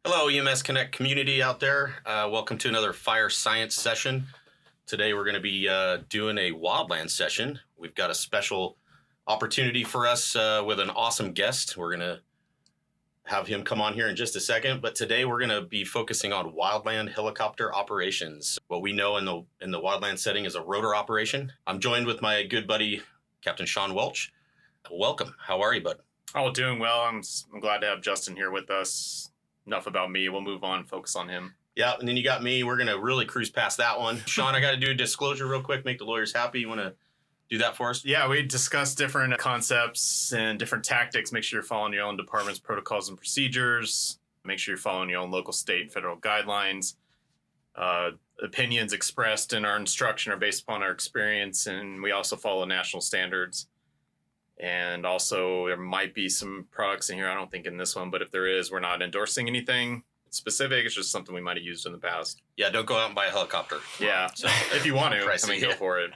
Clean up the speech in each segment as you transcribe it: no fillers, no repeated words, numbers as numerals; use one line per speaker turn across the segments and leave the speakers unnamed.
Hello, EMS Connect community out there. Welcome to another fire science session. Today we're going to be doing a wildland session. We've got a special opportunity for us with an awesome guest. We're going to have him come on here in just a second, but today we're going to be focusing on wildland helicopter operations. What we know in the wildland setting is a rotor operation. I'm joined with my good buddy, Captain Sean Welch. Welcome. How are you, bud?
Oh, doing well. I'm glad to have Justin here with us. Enough about me. We'll move on, focus on him.
Yeah, and then you got me. We're going to really cruise past that one. Sean, I got to do a disclosure real quick, make the lawyers happy. You want to do that for us?
Yeah, we discussed different concepts and different tactics. Make sure you're following your own department's protocols and procedures. Make sure you're following your own local, state, and federal guidelines. Opinions expressed in our instruction are based upon our experience, and we also follow national standards. And also, there might be some products in here. I don't think in this one, but if there is, we're not endorsing anything specific. It's just something we might have used in the past.
Yeah, don't go out and buy a helicopter.
Yeah, so if you want to, go for it.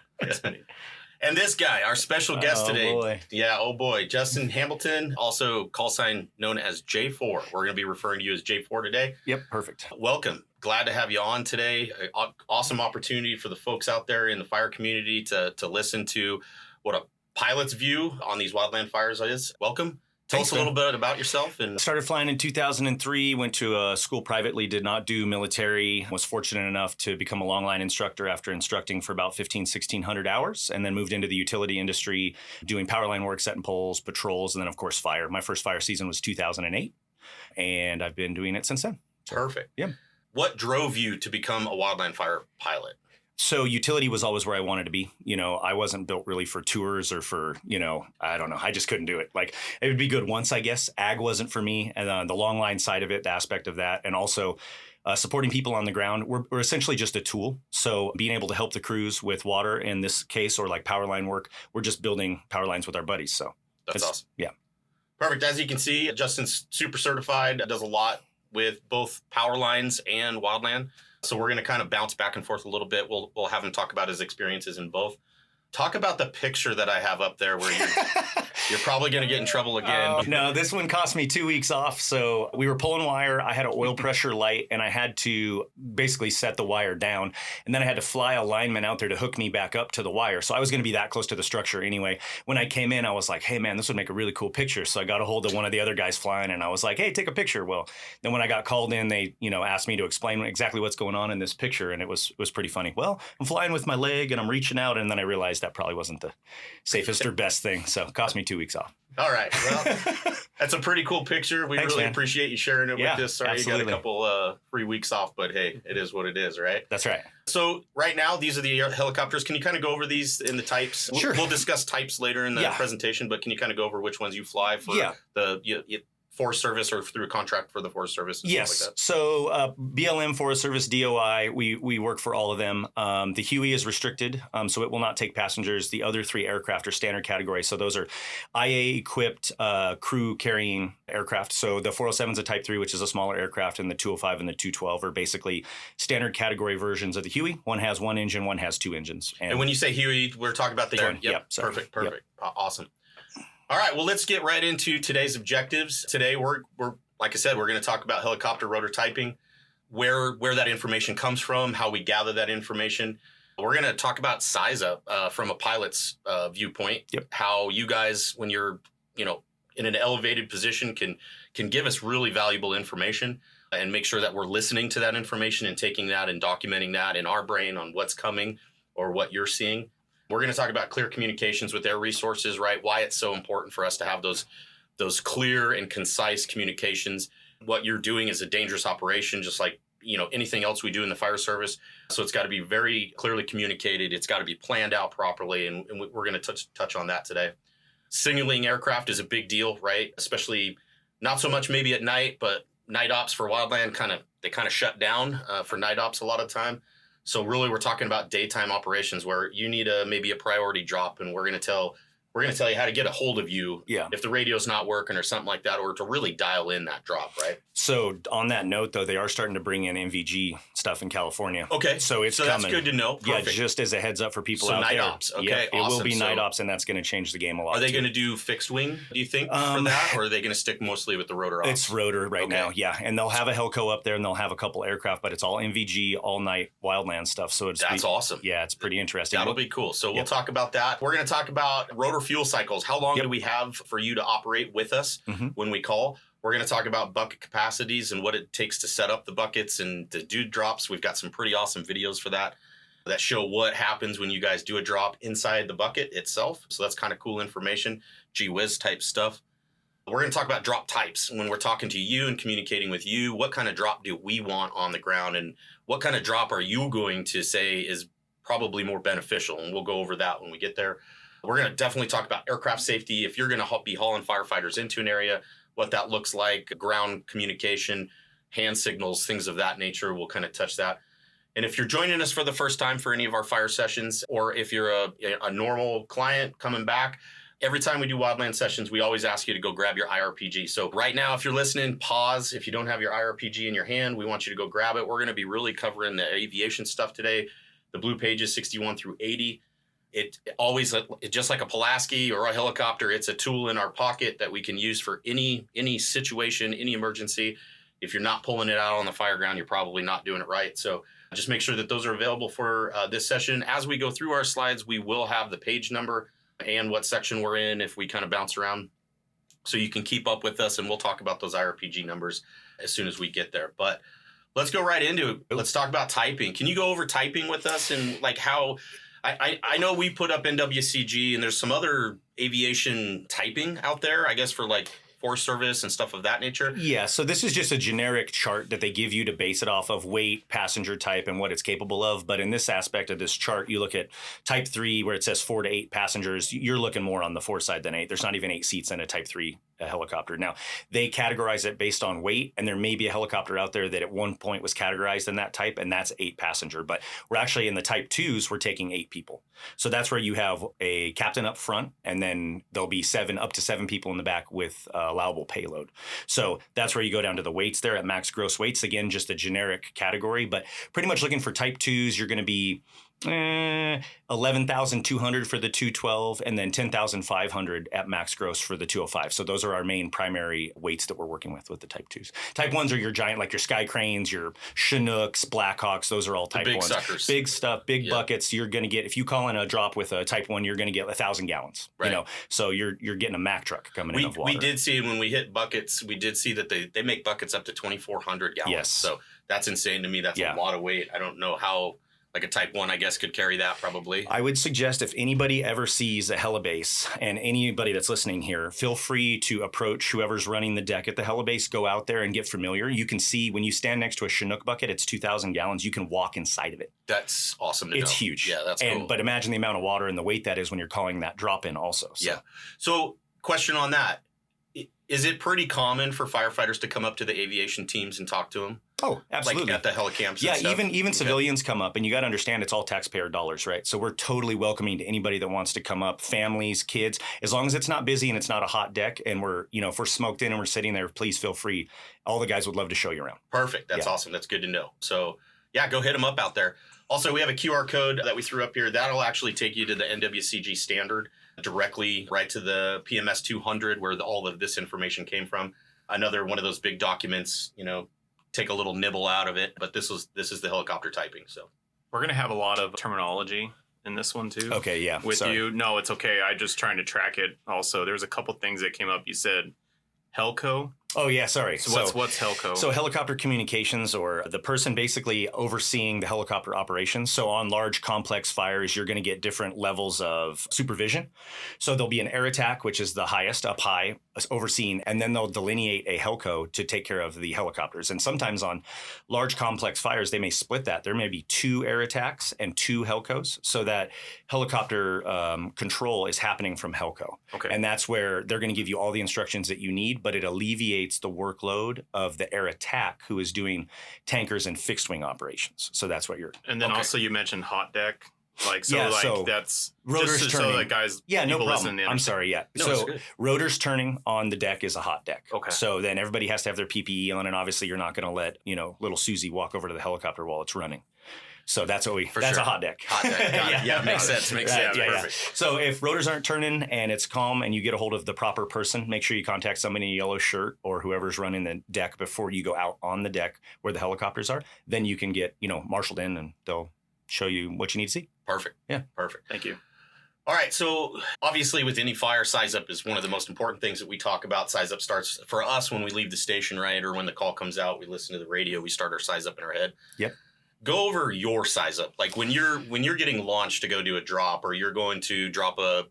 And this guy, our special guest today.
Boy.
Yeah, oh boy. Justin Hamilton, also call sign known as J4. We're going to be referring to you as J4 today.
Yep, perfect.
Welcome. Glad to have you on today. Awesome opportunity for the folks out there in the fire community to listen to what a pilot's view on these wildland fires is. Welcome. Tell us a little bit about yourself. And
started flying in 2003, went to a school privately, did not do military, was fortunate enough to become a long line instructor after instructing for about 1,600 hours, and then moved into the utility industry, doing power line work, setting poles, patrols, and then, of course, fire. My first fire season was 2008, and I've been doing it since then.
Perfect.
Yeah.
What drove you to become a wildland fire pilot?
So utility was always where I wanted to be. You know, I wasn't built really for tours or for, I don't know. I just couldn't do it. Like, it would be good once, I guess. Ag wasn't for me. And the long line side of it, the aspect of that. And also supporting people on the ground. We're essentially just a tool. So being able to help the crews with water in this case, or like power line work, we're just building power lines with our buddies. So
that's awesome.
Yeah.
Perfect. As you can see, Justin's super certified, does a lot with both power lines and wildland. So we're going to kind of bounce back and forth a little bit. We'll have him talk about his experiences in both. Talk about the picture that I have up there where you're probably going to get in trouble again.
No, this one cost me 2 weeks off. So we were pulling wire. I had an oil pressure light, and I had to basically set the wire down. And then I had to fly a lineman out there to hook me back up to the wire. So I was going to be that close to the structure anyway. When I came in, I was like, hey, man, this would make a really cool picture. So I got a hold of one of the other guys flying, and I was like, hey, take a picture. Well, then when I got called in, they asked me to explain exactly what's going on in this picture. And it was pretty funny. Well, I'm flying with my leg, and I'm reaching out. And then I realized that probably wasn't the safest or best thing. So it cost me 2 weeks off.
All right. Well, that's a pretty cool picture. We really appreciate you sharing it with us. Sorry absolutely. You got a couple free weeks off, but hey, it is what it is, right?
That's right.
So right now, these are the helicopters. Can you kind of go over these in the types?
Sure.
We'll discuss types later in the presentation, but can you kind of go over which ones you fly for the Forest Service or through a contract for the Forest Service? And
yes.
Stuff like that?
So BLM, Forest Service, DOI, we work for all of them. The Huey is restricted, so it will not take passengers. The other three aircraft are standard category. So those are IA-equipped crew-carrying aircraft. So the 407 is a Type 3, which is a smaller aircraft, and the 205 and the 212 are basically standard category versions of the Huey. One has one engine, one has two engines.
And when you say Huey, we're talking about the
Sorry.
Yep. Perfect. Yep. Awesome. All right, well, let's get right into today's objectives. Today, we're like I said, we're going to talk about helicopter rotor typing, where that information comes from, how we gather that information. We're going to talk about size up from a pilot's viewpoint.
Yep.
How you guys, when you're in an elevated position, can give us really valuable information and make sure that we're listening to that information and taking that and documenting that in our brain on what's coming or what you're seeing. We're going to talk about clear communications with air resources, right? Why it's so important for us to have those clear and concise communications. What you're doing is a dangerous operation, just like anything else we do in the fire service. So it's got to be very clearly communicated. It's got to be planned out properly, and we're going to touch on that today. Signaling aircraft is a big deal, right? Especially not so much maybe at night, but night ops for wildland kind of shut down for night ops a lot of time. So really, we're talking about daytime operations where you need maybe a priority drop, and we're going to tell we're going to tell you how to get a hold of you
Yeah.
if the radio's not working or something like that, or to really dial in that drop, right?
So on that note, though, they are starting to bring in MVG stuff in California.
Okay.
So it's
that's
coming.
good to know. Perfect.
Yeah, just as a heads up for people
So
out
night
there.
ops. Okay,
Yep, it will
awesome.
be night
So-
ops, and that's going to change the game a lot.
Are they
too.
going to do fixed wing, do you think, for that? Or are they going to stick mostly with the rotor ops?
It's rotor right
Okay.
now, yeah. And they'll have a Helco up there, and they'll have a couple aircraft, but it's all MVG, all night wildland stuff. So
That's awesome.
Yeah, it's pretty interesting.
That'll be cool. So we'll
Yep.
talk about that. We're going to talk about rotor fuel cycles. How long
Yep.
do we have for you to operate with us
Mhm.
when we call? We're going to talk about bucket capacities and what it takes to set up the buckets and to do drops. We've got some pretty awesome videos for that show what happens when you guys do a drop inside the bucket itself. So that's kind of cool information, gee whiz type stuff. We're going to talk about drop types when we're talking to you and communicating with you. What kind of drop do we want on the ground, and what kind of drop are you going to say is probably more beneficial? And we'll go over that when we get there. We're going to definitely talk about aircraft safety. If you're going to be hauling firefighters into an area, what that looks like, ground communication, hand signals, things of that nature. We'll kind of touch that. And if you're joining us for the first time for any of our fire sessions, or if you're a normal client coming back, every time we do wildland sessions, we always ask you to go grab your IRPG. So right now, if you're listening, pause. If you don't have your IRPG in your hand, we want you to go grab it. We're going to be really covering the aviation stuff today, the blue pages 61 through 80. It always, just like a Pulaski or a helicopter, it's a tool in our pocket that we can use for any situation, any emergency. If you're not pulling it out on the fire ground, you're probably not doing it right. So just make sure that those are available for this session. As we go through our slides, we will have the page number and what section we're in if we kind of bounce around. So you can keep up with us, and we'll talk about those IRPG numbers as soon as we get there. But let's go right into it. Let's talk about typing. Can you go over typing with us and like how... I know we put up NWCG, and there's some other aviation typing out there, I guess, for like Forest Service and stuff of that nature.
Yeah, so this is just a generic chart that they give you to base it off of weight, passenger type, and what it's capable of. But in this aspect of this chart, you look at Type 3, where it says 4 to 8 passengers. You're looking more on the 4 side than 8. There's not even 8 seats in a Type 3 helicopter. Now, they categorize it based on weight, and there may be a helicopter out there that at one point was categorized in that type, and that's 8 passenger. But we're actually in the Type 2s, we're taking 8 people. So that's where you have a captain up front, and then there'll be up to 7 people in the back with allowable payload. So that's where you go down to the weights there at max gross weights. Again, just a generic category, but pretty much looking for Type 2s, you're going to be 11,200 for the 212, and then 10,500 at max gross for the 205. So those are our main primary weights that we're working with the Type 2s. Type 1s are your giant, like your Sky Cranes, your Chinooks, Blackhawks. Those are all Type 1s.
Big suckers.
Big stuff, big buckets. You're going to get, if you call in a drop with a Type 1, you're going to get 1,000 gallons.
Right.
You know, so you're getting a Mack truck coming in of water.
We did see when we hit buckets, we did see that they make buckets up to 2,400 gallons.
Yes.
So that's insane to me. That's a lot of weight. I don't know how... Like a Type 1, I guess, could carry that probably.
I would suggest if anybody ever sees a helibase, and anybody that's listening here, feel free to approach whoever's running the deck at the helibase, go out there and get familiar. You can see when you stand next to a Chinook bucket, it's 2,000 gallons. You can walk inside of it.
That's awesome to know.
It's huge.
Yeah, that's cool.
But imagine the amount of water and the weight that is when you're calling that drop in also. So.
Yeah. So question on that. Is it pretty common for firefighters to come up to the aviation teams and talk to them?
Oh, absolutely.
Like at the helicamps.
Yeah,
and stuff?
even civilians come up, and you got to understand it's all taxpayer dollars, right? So we're totally welcoming to anybody that wants to come up, families, kids, as long as it's not busy and it's not a hot deck, and we're, if we're smoked in and we're sitting there, please feel free. All the guys would love to show you around.
Perfect. That's awesome. That's good to know. So yeah, go hit them up out there. Also, we have a QR code that we threw up here. That'll actually take you to the NWCG standard directly right to the PMS 200 where all of this information came from. Another one of those big documents, take a little nibble out of it, but this is the helicopter typing. So
We're going to have a lot of terminology in this one too.
Okay, yeah.
With
sorry.
you. No, it's okay. I just trying to track it also. There's a couple things that came up. You said Helco.
Oh, yeah, sorry.
So what's Helco?
So helicopter communications, or the person basically overseeing the helicopter operations. So on large complex fires, you're going to get different levels of supervision. So there'll be an air attack, which is the highest up high, overseen, and then they'll delineate a Helco to take care of the helicopters. And sometimes on large complex fires, they may split that. There may be 2 air attacks and 2 Helcos, so that helicopter control is happening from Helco.
Okay.
And that's where they're going to give you all the instructions that you need, but it alleviates the workload of the air attack who is doing tankers and fixed wing operations. So that's what you're...
And then also you mentioned hot deck. Like, so
Yeah,
like
so
that's
rotor's
just
turning.
so that guys,
Yeah, no
people
problem.
listening
I'm sorry. Yeah.
No, it's
So
good.
rotor's turning on the deck is a hot deck.
Okay.
So then everybody has to have their PPE on, and obviously you're not going to let little Susie walk over to the helicopter while it's running. So that's what that's
sure.
a hot deck.
Hot deck. Got it. Yeah, makes sense. Makes
Right,
sense.
yeah, yeah.
Perfect.
So if rotors aren't turning and it's calm and you get a hold of the proper person, make sure you contact somebody in a yellow shirt or whoever's running the deck before you go out on the deck where the helicopters are. Then you can get, marshaled in and they'll show you what you need to see.
Perfect.
Yeah.
Perfect.
Thank you.
All right. So obviously with any fire, size up is one of the most important things that we talk about. Size up starts for us when we leave the station, right? Or when the call comes out, we listen to the radio, we start our size up in our head.
Yep.
Go over your size up. Like when you're getting launched to go do a drop, or you're going to drop a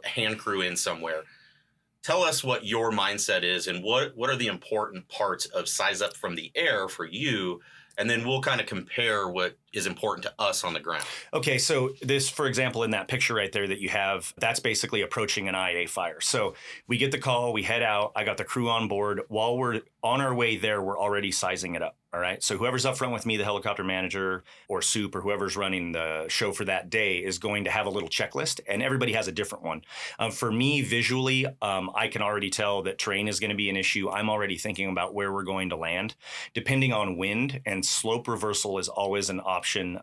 hand crew in somewhere. Tell us what your mindset is and what are the important parts of size up from the air for you, and then we'll kind of compare what is important to us on the ground.
Okay, so this, for example, in that picture right there that you have, that's basically approaching an IA fire. So we get the call, we head out, I got the crew on board. While we're on our way there, we're already sizing it up. All right. So whoever's up front with me, the helicopter manager or soup or whoever's running the show for that day is going to have a little checklist, and everybody has a different one. For me, visually, I can already tell that terrain is going to be an issue. I'm already thinking about where we're going to land. Depending on wind, and slope reversal is always an option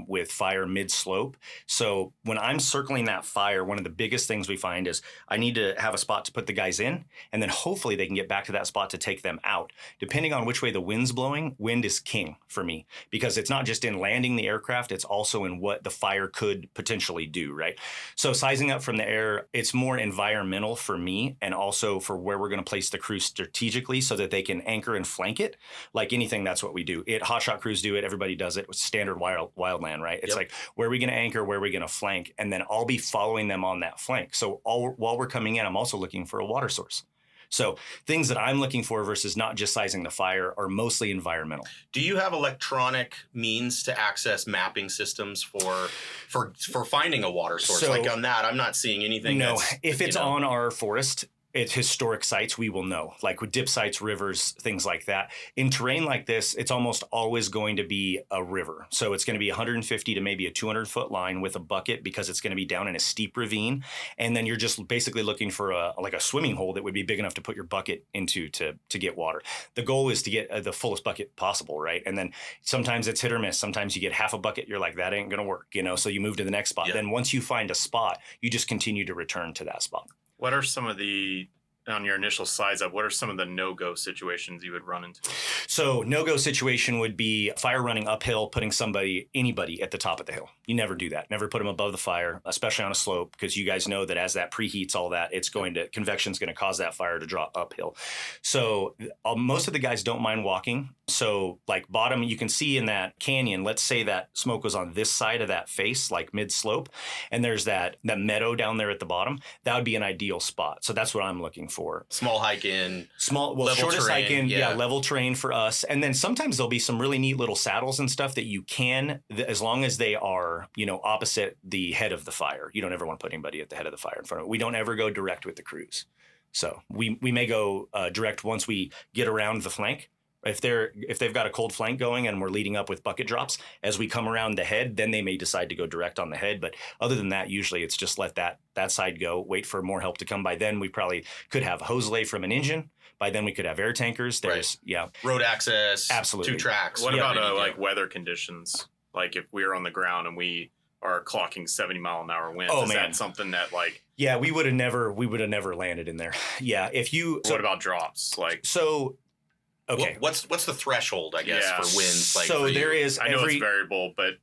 with fire mid-slope. So when I'm circling that fire, one of the biggest things we find is I need to have a spot to put the guys in, and then hopefully they can get back to that spot to take them out. Depending on which way the wind's blowing, wind is king for me, because it's not just in landing the aircraft, it's also in what the fire could potentially do, right? So sizing up from the air, it's more environmental for me, and also for where we're going to place the crew strategically so that they can anchor and flank it. Like anything, that's what we do. Hotshot crews do it. Everybody does it with standard wildland, right? It's like, where are we going to anchor? Where are we going to flank? And then I'll be following them on that flank. So while we're coming in, I'm also looking for a water source. So things that I'm looking for versus not just sizing the fire are mostly environmental.
Do you have electronic means to access mapping systems for finding a water source?
So,
like on that, I'm not seeing anything.
No, if it's on our forest, it's historic sites, we will know, like with dip sites, rivers, things like that. In terrain like this, it's almost always going to be a river. So it's going to be 150 to maybe a 200-foot line with a bucket, because it's going to be down in a steep ravine. And then you're just basically looking for a swimming hole that would be big enough to put your bucket into to get water. The goal is to get the fullest bucket possible, right? And then sometimes it's hit or miss. Sometimes you get half a bucket, you're like, that ain't going to work, so you move to the next spot.
Yeah.
Then once you find a spot, you just continue to return to that spot.
What are some of on your initial size up, what are some of the no-go situations you would run into?
So no-go situation would be fire running uphill, putting anybody at the top of the hill. You never do that. Never put them above the fire, especially on a slope, because you guys know that as that preheats all that, convection's going to cause that fire to drop uphill. So most of the guys don't mind walking. So like bottom, you can see in that canyon, let's say that smoke was on this side of that face, like mid-slope, and there's that meadow down there at the bottom. That would be an ideal spot. So that's what I'm looking for.
Small hike in.
Shortest
terrain,
hike in,
yeah,
level terrain for us. And then sometimes there'll be some really neat little saddles and stuff that you can, as long as they are, opposite the head of the fire. You don't ever want to put anybody at the head of the fire in front of it. We don't ever go direct with the crews. So we may go direct once we get around the flank. If they've got a cold flank going and we're leading up with bucket drops, as we come around the head, then they may decide to go direct on the head. But other than that, usually it's just let that side go, wait for more help to come. By then, we probably could have hose lay from an engine. By then, we could have air tankers.
Road access,
absolutely,
2 tracks.
What about weather conditions? Like if we're on the ground and we are clocking 70-mile-an-hour winds, is that something that
Yeah, we would have never landed in there. Yeah,
what about drops?
Okay.
What's the threshold, I guess, for winds?
So there is.
I know it's variable, but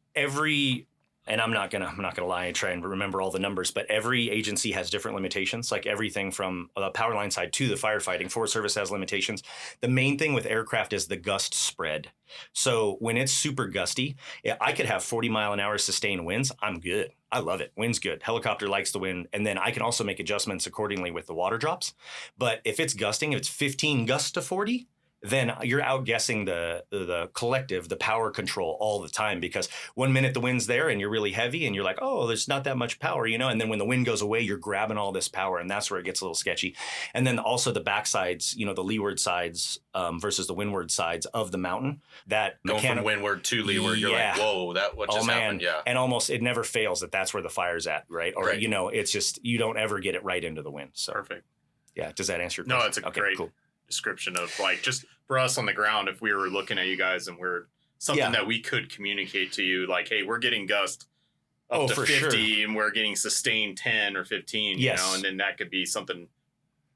and I'm not gonna lie and try and remember all the numbers, but every agency has different limitations. Like everything from the power line side to the firefighting, Forest Service has limitations. The main thing with aircraft is the gust spread. So when it's super gusty, I could have 40-mile-an-hour sustained winds. I'm good. I love it. Wind's good. Helicopter likes the wind. And then I can also make adjustments accordingly with the water drops. But if it's gusting, if it's 15 gusts to 40, then you're outguessing the collective, the power control all the time, because 1 minute the wind's there and you're really heavy and you're like, oh, there's not that much power, and then when the wind goes away, you're grabbing all this power, and that's where it gets a little sketchy. And then also the back sides, the leeward sides versus the windward sides of the mountain, that
going from windward to leeward, you're like, whoa, what just happened? Yeah.
And almost it never fails that's where the fire's at, right? Or,
right.
It's just, you don't ever get it right into the wind. So
perfect.
Yeah. Does that answer your question?
No, it's a great description of like, just for us on the ground, if we were looking at you guys and we're something that we could communicate to you, like, hey, we're getting gust up to 50 and we're getting sustained 10 or 15, and then that could be something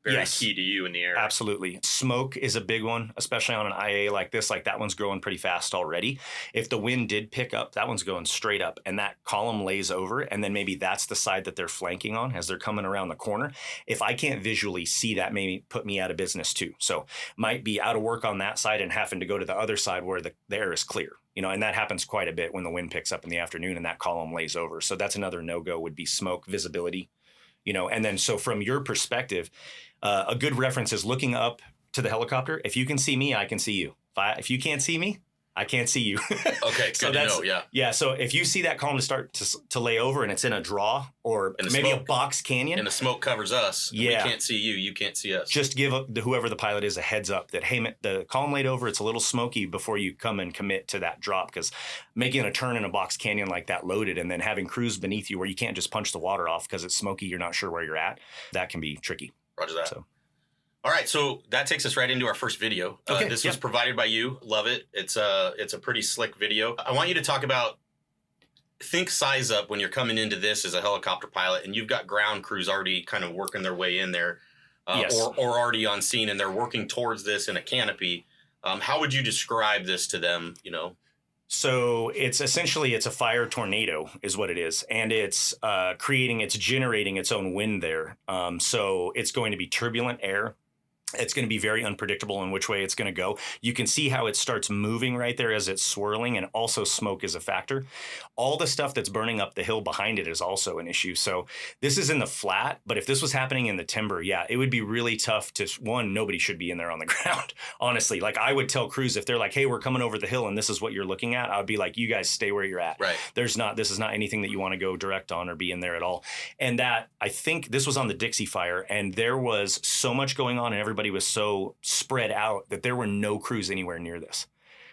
very key to you in the area.
Absolutely. Smoke is a big one, especially on an IA like this. Like that one's growing pretty fast already. If the wind did pick up, that one's going straight up and that column lays over. And then maybe that's the side that they're flanking on as they're coming around the corner. If I can't visually see that, maybe put me out of business too. So might be out of work on that side and having to go to the other side where the air is clear. And that happens quite a bit when the wind picks up in the afternoon and that column lays over. So that's another no-go, would be smoke visibility. And then so from your perspective, a good reference is looking up to the helicopter. If you can see me, I can see you. If you can't see me, I can't see you.
Okay, good to know, yeah.
Yeah, so if you see that column start to lay over and it's in a draw or maybe a box canyon.
And the smoke covers us. We can't see you. You can't see us.
Just give whoever the pilot is a heads up that, hey, the column laid over, it's a little smoky before you come and commit to that drop, because making a turn in a box canyon like that loaded and then having crews beneath you where you can't just punch the water off because it's smoky, you're not sure where you're at, that can be tricky.
Roger that. So. All right, so that takes us right into our first video. This was provided by you. Love it. It's a pretty slick video. I want you to talk about, think size up when you're coming into this as a helicopter pilot and you've got ground crews already kind of working their way in there or already on scene and they're working towards this in a canopy. How would you describe this to them,
So it's a fire tornado is what it is. And it's generating its own wind there. So it's going to be turbulent air. It's going to be very unpredictable in which way it's going to go. You can see how it starts moving right there as it's swirling, and also smoke is a factor. All the stuff that's burning up the hill behind it is also an issue. So this is in the flat, but if this was happening in the timber, it would be really tough to, nobody should be in there on the ground, honestly. Like I would tell crews if they're like, hey, we're coming over the hill and this is what you're looking at, I would be like, you guys stay where you're at.
Right.
This is not anything that you want to go direct on or be in there at all. And that, I think this was on the Dixie Fire, and there was so much going on and everybody was so spread out that there were no crews anywhere near this.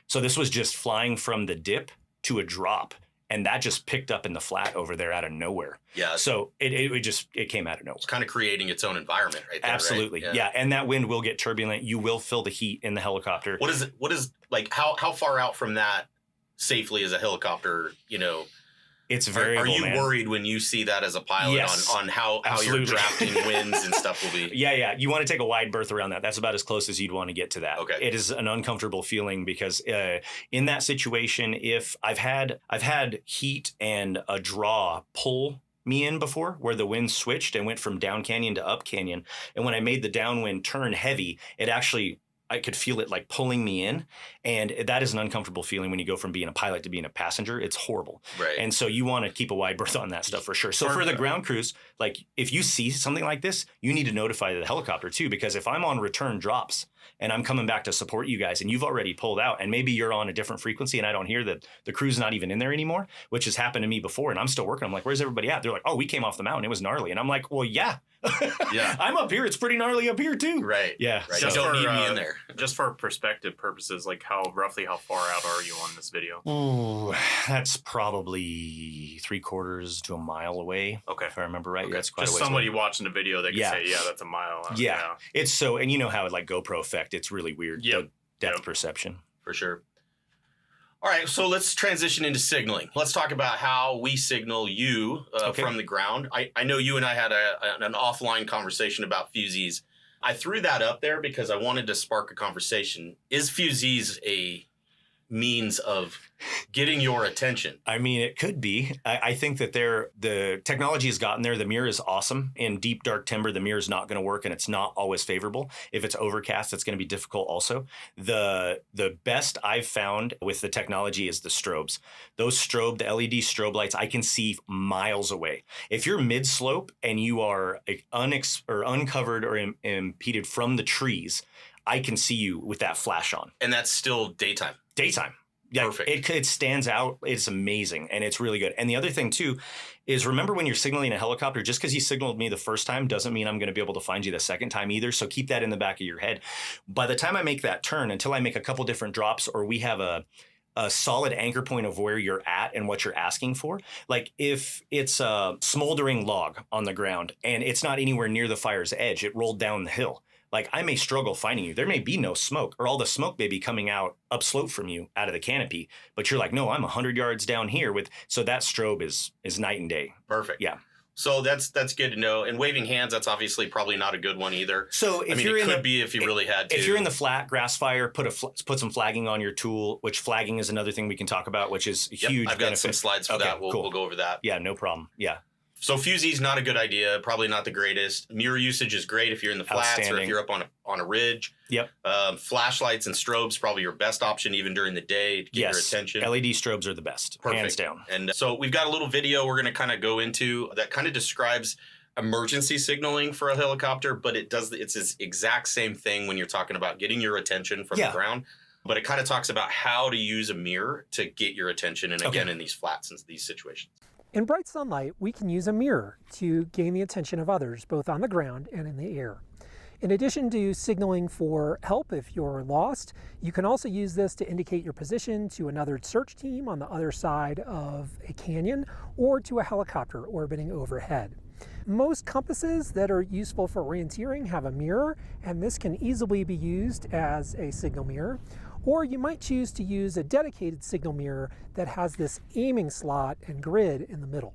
So this was just flying from the dip to a drop, and that just picked up in the flat over there out of nowhere. Yeah. So it came out of nowhere.
It's kind of creating its own environment right there.
Absolutely.
Right?
Yeah. And that wind will get turbulent. You will feel the heat in the helicopter.
What is like, how far out from that safely is a helicopter,
It's variable,
Are you
man.
worried when you see that as a pilot on how your drafting winds and stuff will be?
Yeah. You want to take a wide berth around that. That's about as close as you'd want to get to that.
Okay.
It is an uncomfortable feeling because in that situation, if I've had heat and a draw pull me in before where the wind switched and went from down canyon to up canyon. And when I made the downwind turn heavy, I could feel it like pulling me in. And that is an uncomfortable feeling when you go from being a pilot to being a passenger. It's horrible.
Right.
And so you want to keep a wide berth on that stuff for sure. So for the ground crews, like if you see something like this, you need to notify the helicopter too, because if I'm on return drops and I'm coming back to support you guys and you've already pulled out and maybe you're on a different frequency and I don't hear that the crew's not even in there anymore, which has happened to me before and I'm still working. I'm like, where's everybody at? They're like, oh, we came off the mountain. It was gnarly. And I'm like, well, yeah. I'm up here. It's pretty gnarly up here too.
Right.
Yeah.
Right. So, you don't need me in there.
Just for perspective purposes, like roughly how far out are you on this video?
Ooh, that's probably 3/4 to a mile away.
Okay.
If I remember right.
Okay.
That's quite
just
a ways
somebody
away.
watching the video that can say, yeah, that's a mile.
Yeah. It's so, and you know how it like GoPro effect, it's really weird.
Yep.
The depth perception.
For sure. All right, so let's transition into signaling. Let's talk about how we signal you from the ground. I know you and I had an offline conversation about fusees. I threw that up there because I wanted to spark a conversation. Is fusees a means of getting your attention?
I mean, it could be. I think that the technology has gotten there. The mirror is awesome. In deep, dark timber, the mirror is not going to work and it's not always favorable. If it's overcast, it's going to be difficult also. The best I've found with the technology is the strobes. The LED strobe lights, I can see miles away. If you're mid-slope and you are uncovered or impeded from the trees, I can see you with that flash on.
And that's still daytime.
Daytime. Yeah,
Perfect.
It stands out. It's amazing. And it's really good. And the other thing, too, is remember when you're signaling a helicopter, just because you signaled me the first time doesn't mean I'm going to be able to find you the second time either. So keep that in the back of your head. By the time I make that turn, until I make a couple different drops or we have a solid anchor point of where you're at and what you're asking for. Like if it's a smoldering log on the ground and it's not anywhere near the fire's edge, it rolled down the hill. Like I may struggle finding you. There may be no smoke or all the smoke may be coming out upslope from you out of the canopy, but you're like, no, I'm 100 yards down here so that strobe is night and day.
Perfect.
Yeah.
So that's good to know. And waving hands, that's obviously probably not a good one either.
So if
it could be if you really had to.
If you're in the flat grass fire, put some flagging on your tool, which flagging is another thing we can talk about, which is a huge
I've got
benefit.
some slides for that. We'll go over that.
Yeah, no problem. Yeah.
So fusey's not a good idea. Probably not the greatest. Mirror usage is great if you're in the flats or if you're up on a ridge.
Yep.
Flashlights and strobes probably your best option even during the day to get your attention.
LED strobes are the best, hands down.
And so we've got a little video we're going to kind of go into that kind of describes emergency signaling for a helicopter, but it's this exact same thing when you're talking about getting your attention from the ground. But it kind of talks about how to use a mirror to get your attention. And again, in these flats and these situations.
In bright sunlight, we can use a mirror to gain the attention of others, both on the ground and in the air. In addition to signaling for help if you're lost, you can also use this to indicate your position to another search team on the other side of a canyon or to a helicopter orbiting overhead. Most compasses that are useful for orienteering have a mirror, and this can easily be used as a signal mirror. Or you might choose to use a dedicated signal mirror that has this aiming slot and grid in the middle.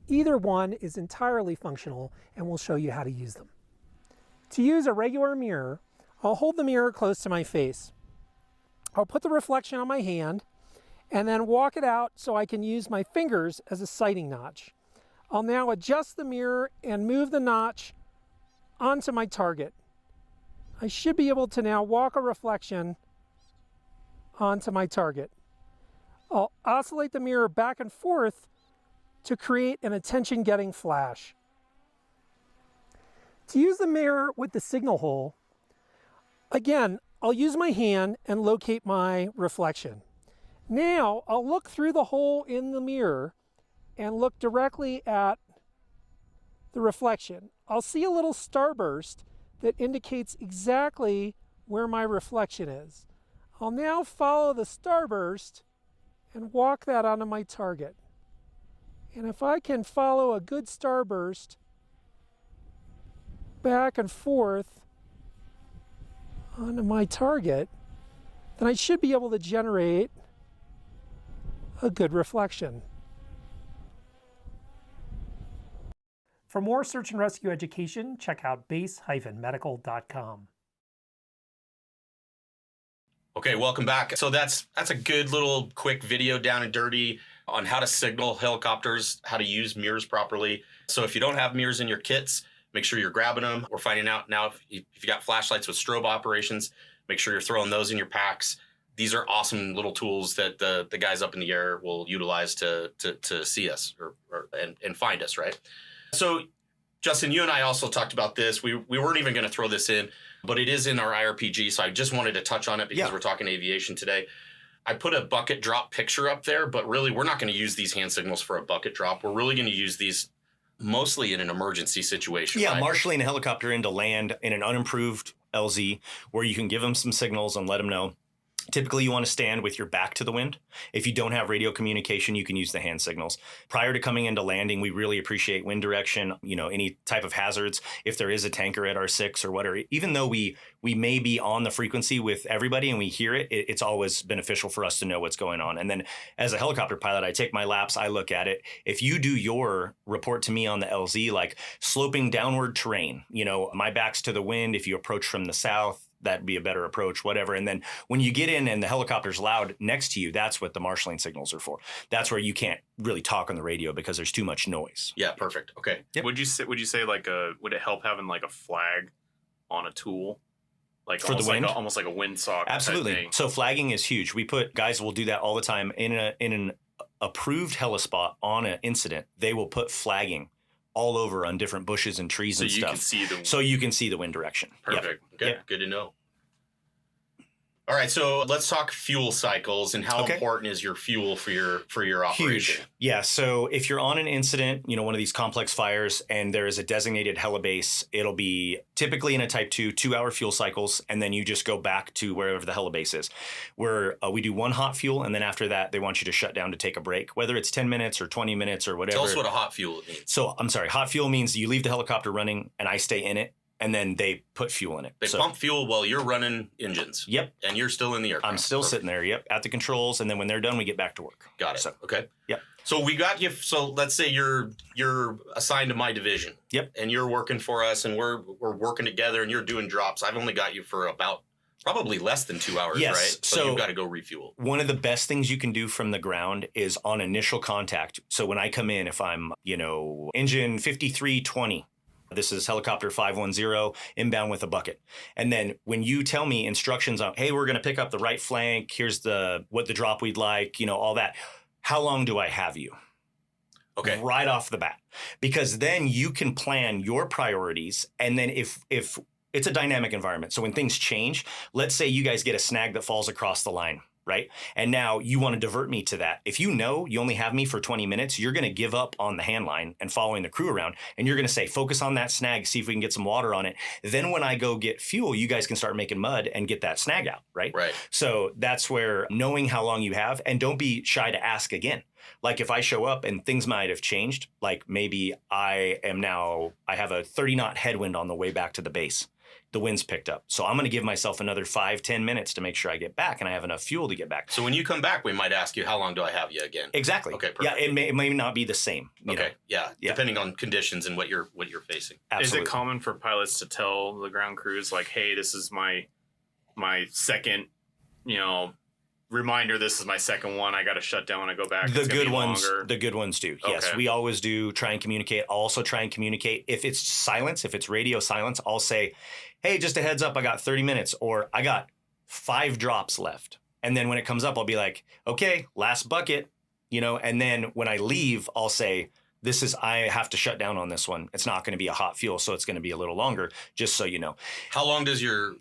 Either one is entirely functional, and we'll show you how to use them. To use a regular mirror, I'll hold the mirror close to my face. I'll put the reflection on my hand and then walk it out so I can use my fingers as a sighting notch. I'll now adjust the mirror and move the notch onto my target. I should be able to now walk a reflection onto my target. I'll oscillate the mirror back and forth to create an attention-getting flash. To use the mirror with the signal hole, again, I'll use my hand and locate my reflection. Now, I'll look through the hole in the mirror and look directly at the reflection. I'll see a little starburst that indicates exactly where my reflection is. I'll now follow the starburst and walk that onto my target. And if I can follow a good starburst back and forth onto my target, then I should be able to generate a good reflection. For more search and rescue education, check out base-medical.com.
Okay, welcome back. So that's a good little quick video down and dirty on how to signal helicopters, how to use mirrors properly. So if you don't have mirrors in your kits, make sure you're grabbing them. We're finding out now if you got flashlights with strobe operations, make sure you're throwing those in your packs. These are awesome little tools that the guys up in the air will utilize to see us and find us, right? So Justin, you and I also talked about this. We weren't even going to throw this in, but it is in our IRPG, so I just wanted to touch on it because we're talking aviation today. I put a bucket drop picture up there, but really we're not going to use these hand signals for a bucket drop. We're really going to use these mostly in an emergency situation.
Yeah,
right?
marshaling a helicopter into land in an unimproved LZ where you can give them some signals and let them know. Typically, you want to stand with your back to the wind. If you don't have radio communication, you can use the hand signals. Prior to coming into landing, we really appreciate wind direction, any type of hazards. If there is a tanker at our 6 or whatever, even though we may be on the frequency with everybody and we hear it, it's always beneficial for us to know what's going on. And then as a helicopter pilot, I take my laps, I look at it. If you do your report to me on the LZ, like sloping downward terrain, my back's to the wind. If you approach from the south, that'd be a better approach, whatever. And then when you get in and the helicopter's loud next to you, that's what the marshaling signals are for. That's where you can't really talk on the radio because there's too much noise.
Yeah, perfect. Okay.
Yep. Would you say would it help having like a flag on a tool? Like
for the wind?
Almost like a windsock.
Absolutely. So flagging is huge. Guys will do that all the time. In an approved helispot on an incident, they will put flagging all over on different bushes and trees and stuff. So you can see the wind direction.
Perfect.
Yep.
Good to know. All right, so let's talk fuel cycles and how
Okay.
important is your fuel for your operation.
Huge. Yeah. So if you're on an incident, one of these complex fires, and there is a designated helibase, it'll be typically in a type 2, 2-hour fuel cycles. And then you just go back to wherever the helibase is, where we do one hot fuel. And then after that, they want you to shut down to take a break, whether it's 10 minutes or 20 minutes or whatever.
Tell us what a hot fuel means.
So I'm sorry. Hot fuel means you leave the helicopter running and I stay in it. And then they put fuel in it.
They pump fuel while you're running engines.
Yep.
And you're still in the aircraft.
I'm still sitting there. Yep. At the controls. And then when they're done, we get back to work.
Got it.
So,
okay.
Yep.
So we got you. So let's say you're assigned to my division.
Yep.
And you're working for us, and we're working together, and you're doing drops. I've only got you for about probably less than 2 hours,
Yes.
right? So you've got to go refuel.
One of the best things you can do from the ground is on initial contact. So when I come in, if I'm, engine 5320, this is helicopter 510 inbound with a bucket. And then when you tell me instructions on, hey, we're going to pick up the right flank, here's what the drop we'd like, all that. How long do I have you?
Okay.
Right off the bat. Because then you can plan your priorities. And then if it's a dynamic environment. So when things change, let's say you guys get a snag that falls across the line. Right. And now you want to divert me to that. If you know you only have me for 20 minutes, you're going to give up on the hand line and following the crew around. And you're going to say, focus on that snag, see if we can get some water on it. Then when I go get fuel, you guys can start making mud and get that snag out. Right.
Right.
So that's where knowing how long you have, and don't be shy to ask again. Like if I show up and things might have changed, like maybe I have a 30-knot headwind on the way back to the base. The wind's picked up. So I'm going to give myself another 5-10 minutes to make sure I get back and I have enough fuel to get back.
So when you come back, we might ask you, how long do I have you again?
Exactly.
Okay, perfect.
Yeah, it may not be the same.
Okay. Yeah. Depending on conditions and what you're facing.
Absolutely.
Is it common for pilots to tell the ground crews like, hey, this is my second, reminder, this is my second one. I got to shut down when I go back.
The good ones do. Yes,
Okay.
we always do try and communicate. I'll also try and communicate. If it's silence, if it's radio silence, I'll say, hey, just a heads up, I got 30 minutes or I got 5 drops left. And then when it comes up, I'll be like, okay, last bucket, and then when I leave, I'll say, I have to shut down on this one. It's not going to be a hot fuel, so it's going to be a little longer, just so you know.
How long does your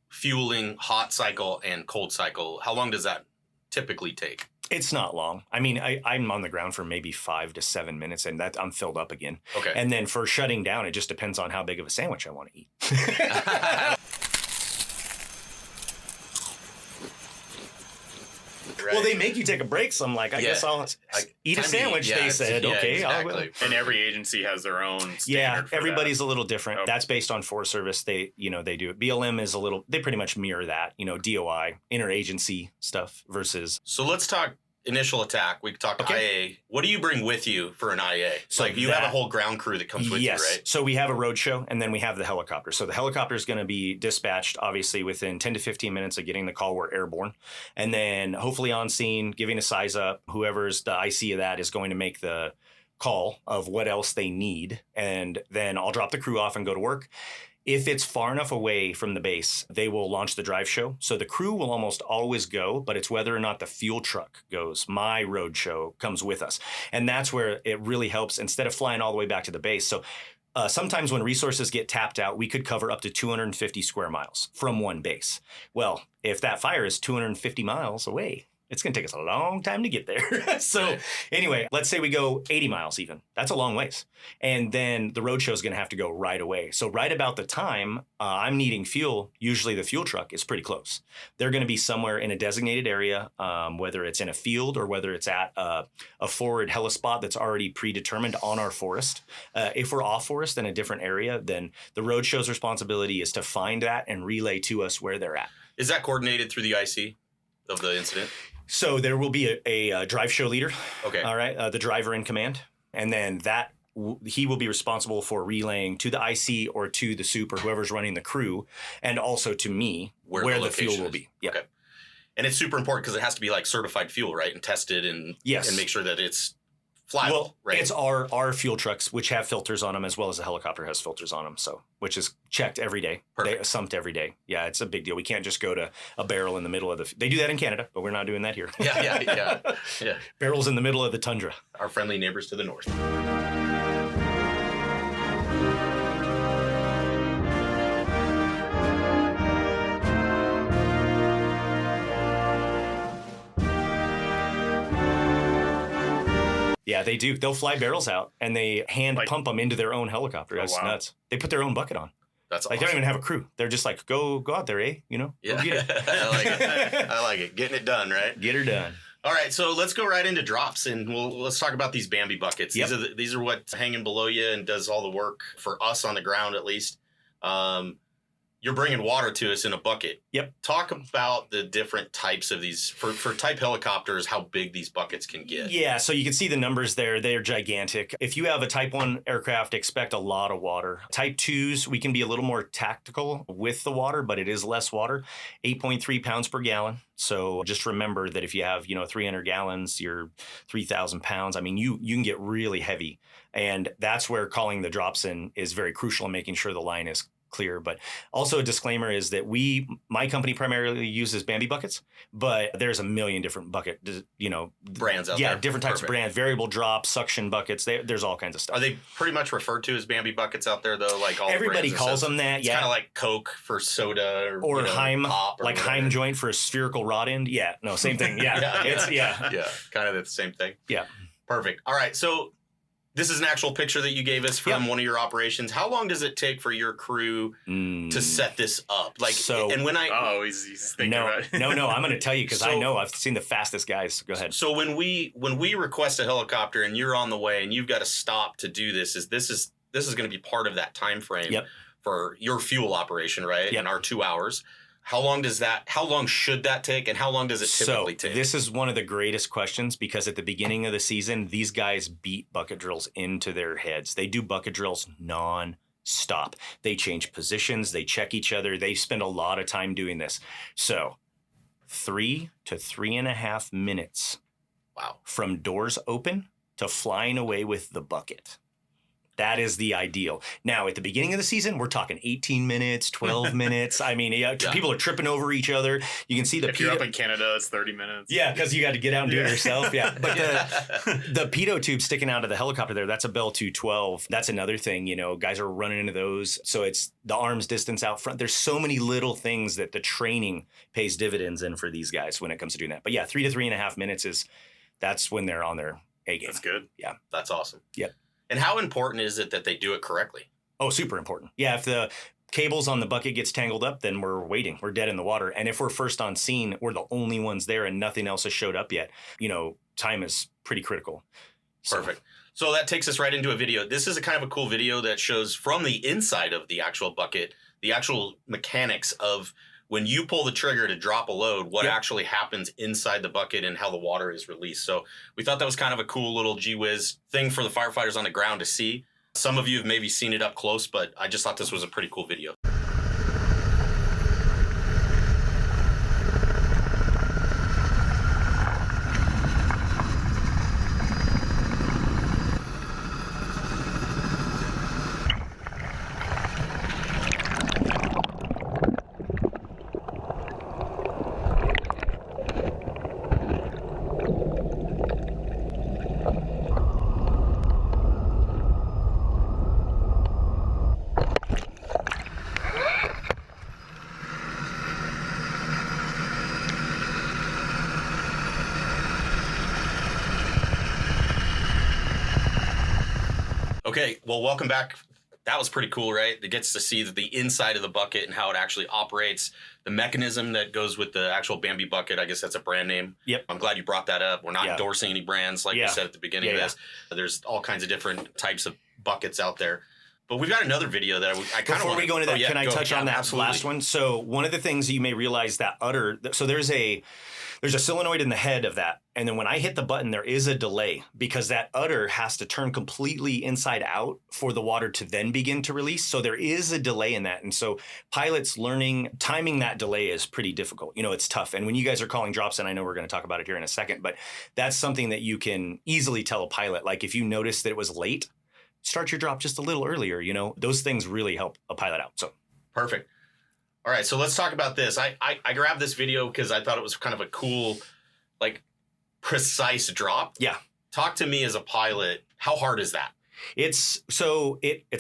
fueling hot cycle and cold cycle, how long does that typically take?
It's not long. I mean, I'm on the ground for maybe 5 to 7 minutes, and that I'm filled up again.
Okay.
And then for shutting down, it just depends on how big of a sandwich I want to eat.
Right.
Well, they make you take a break, so I'm like, I guess I'll eat a sandwich, they said. Okay,
exactly.
I will.
And every agency has their own standard
Yeah,
for
everybody's
that.
a little different.
Okay.
That's based on Forest Service. They do it. BLM is they pretty much mirror that, DOI, interagency stuff versus.
So let's talk initial attack. We talked IA. What do you bring with you for an IA?
So
like you have a whole ground crew that comes with you, right?
So we have a road show and then we have the helicopter. So the helicopter is going to be dispatched, obviously, within 10 to 15 minutes of getting the call, we're airborne. And then hopefully on scene, giving a size up, whoever's the IC of that is going to make the call of what else they need. And then I'll drop the crew off and go to work. If it's far enough away from the base, they will launch the drive show. So the crew will almost always go, but it's whether or not the fuel truck goes. My road show comes with us. And that's where it really helps instead of flying all the way back to the base. So sometimes when resources get tapped out, we could cover up to 250 square miles from one base. Well, if that fire is 250 miles away, it's going to take us a long time to get there. So anyway, let's say we go 80 miles even. That's a long ways. And then the road show is going to have to go right away. So right about the time I'm needing fuel, usually the fuel truck is pretty close. They're going to be somewhere in a designated area, whether it's in a field or whether it's at a forward helispot that's already predetermined on our forest. If we're off forest in a different area, then the road show's responsibility is to find that and relay to us where they're at.
Is that coordinated through the IC of the incident?
So there will be a drive show leader.
Okay.
All right. The driver in command. And then he will be responsible for relaying to the IC or to the soup or whoever's running the crew, and also to me where the fuel will be. Yeah.
Okay. And it's super important because it has to be like certified fuel, right? And tested and make sure that it's flyable,
Well,
right?
it's our fuel trucks, which have filters on them, as well as the helicopter has filters on them. So, which is checked every day.
Perfect.
Sumped every day. Yeah, it's a big deal. We can't just go to a barrel in the middle of they do that in Canada, but we're not doing that here.
Yeah.
Barrels in the middle of the tundra.
Our friendly neighbors to the north.
Yeah, they do. They'll fly barrels out and they hand pump them into their own helicopter. That's nuts. They put their own bucket on.
That's
like
awesome.
They don't even have a crew. They're just like, go out there, eh? You know?
Yeah.
Go get it.
I like it. I like it. Getting it done, right?
Get her done.
All right, so let's go right into drops, and let's talk about these Bambi buckets.
Yep.
These are what's hanging below you and does all the work for us on the ground, at least. You're bringing water to us in a bucket.
Yep.
Talk about the different types of these for type helicopters, how big these buckets can get.
Yeah, so you can see the numbers there. They're gigantic. If you have a Type 1 aircraft, expect a lot of water. Type 2s, we can be a little more tactical with the water, but it is less water, 8.3 pounds per gallon. So just remember that if you have, 300 gallons, you're 3,000 pounds. I mean, you can get really heavy. And that's where calling the drops in is very crucial in making sure the line is clear. But also a disclaimer is that my company primarily uses Bambi buckets, but there's a million different bucket,
brands out there.
Yeah, different types of brands, variable drop, suction buckets. There's all kinds of stuff.
Are they pretty much referred to as Bambi buckets out there, though? Like all
everybody calls them that.
It's kind of like Coke for soda,
or Heim,
pop, or
like
whatever.
Heim joint for a spherical rod end. Yeah, no, same thing. Yeah,
yeah, kind of the same thing.
Yeah,
perfect. All right, so this is an actual picture that you gave us from one of your operations. How long does it take for your crew to set this up? And when
he's thinking about it.
No, I'm going to tell you because I know I've seen the fastest guys. Go ahead.
So when we request a helicopter and you're on the way and you've got to stop to do this is going to be part of that time frame for your fuel operation, right?
Yep.
In our 2 hours. How long should that take, and how long does it typically take?
This is one of the greatest questions because at the beginning of the season, these guys beat bucket drills into their heads. They do bucket drills non-stop. They change positions. They check each other. They spend a lot of time doing this. So 3 to 3.5 minutes.
Wow.
From doors open to flying away with the bucket. That is the ideal. Now, at the beginning of the season, we're talking 18 minutes, 12 minutes. I mean, people are tripping over each other. You can see the
if you're up in Canada, it's 30 minutes.
Yeah, because you got to get out and do it yourself. Yeah, but the pitot tube sticking out of the helicopter there, that's a Bell 212. That's another thing. Guys are running into those. So it's the arm's distance out front. There's so many little things that the training pays dividends in for these guys when it comes to doing that. But yeah, 3 to 3.5 minutes that's when they're on their A game.
That's good.
Yeah,
that's awesome.
Yep.
And how important is it that they do it correctly?
Oh, super important. Yeah, if the cables on the bucket gets tangled up, then we're waiting. We're dead in the water. And if we're first on scene, we're the only ones there and nothing else has showed up yet. Time is pretty critical.
Perfect. So that takes us right into a video. This is a kind of a cool video that shows from the inside of the actual bucket, the actual mechanics of when you pull the trigger to drop a load, what actually happens inside the bucket and how the water is released. So we thought that was kind of a cool little gee whiz thing for the firefighters on the ground to see. Some of you have maybe seen it up close, but I just thought this was a pretty cool video. Okay, well, welcome back. That was pretty cool, right? It gets to see the inside of the bucket and how it actually operates, the mechanism that goes with the actual Bambi bucket. I guess that's a brand name.
Yep.
I'm glad you brought that up. We're not endorsing any brands like we said at the beginning of this. There's all kinds of different types of buckets out there. But we've got another video that I kind of want to...
Before we go into that, can I touch on that last one? So one of the things that you may realize that so there's a solenoid in the head of that. And then when I hit the button, there is a delay because that udder has to turn completely inside out for the water to then begin to release. So there is a delay in that. And so pilots timing that delay is pretty difficult. It's tough. And when you guys are calling drops, and I know we're going to talk about it here in a second, but that's something that you can easily tell a pilot. Like if you notice that it was late, start your drop just a little earlier. Those things really help a pilot out. So
perfect. All right, so let's talk about this. I grabbed this video because I thought it was kind of a cool, precise drop.
Yeah.
Talk to me as a pilot. How hard is that?
It's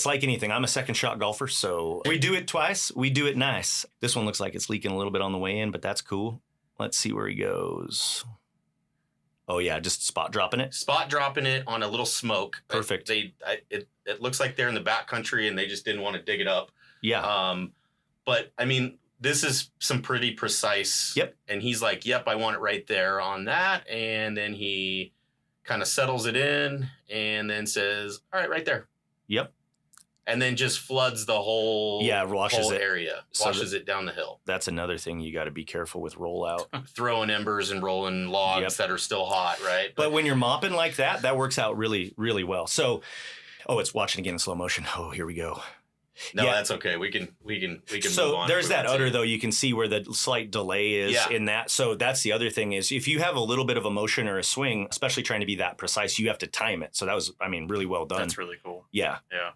like anything. I'm a second shot golfer, so we do it twice. We do it nice. This one looks like it's leaking a little bit on the way in, but that's cool. Let's see where he goes. Oh yeah, just spot dropping it.
Spot dropping it on a little smoke.
Perfect.
It looks like they're in the backcountry and they just didn't want to dig it up.
Yeah.
But I mean, this is some pretty precise.
Yep.
And he's like, "Yep, I want it right there on that." And then he kind of settles it in and then says, "All right, right there."
Yep.
And then just floods the whole
washes it.
area, washes it down the hill.
That's another thing you got to be careful with rollout.
Throwing embers and rolling logs that are still hot, right?
But when you're mopping like that, that works out really, really well. So, it's watching again in slow motion. Oh, here we go.
No, that's okay. We can move on.
So there's that udder though. You can see where the slight delay is in that. So that's the other thing is if you have a little bit of a motion or a swing, especially trying to be that precise, you have to time it. So that was, really well done.
That's really cool.
Yeah.
Yeah.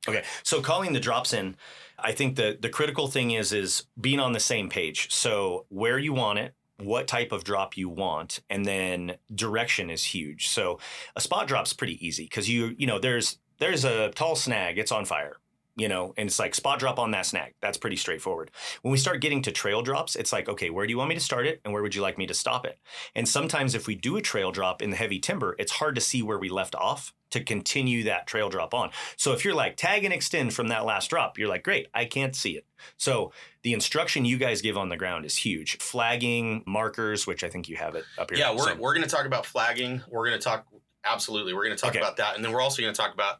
Okay, so calling the drops in, I think the critical thing is being on the same page. So where you want it, what type of drop you want, and then direction is huge. So a spot drop's pretty easy because there's a tall snag, it's on fire. And it's like spot drop on that snag. That's pretty straightforward. When we start getting to trail drops, it's like, okay, where do you want me to start it? And where would you like me to stop it? And sometimes if we do a trail drop in the heavy timber, it's hard to see where we left off to continue that trail drop on. So if you're like tag and extend from that last drop, you're like, great, I can't see it. So the instruction you guys give on the ground is huge. Flagging, markers, which I think you have it up here.
Yeah, we're going to talk about flagging. We're going to talk about that. And then we're also going to talk about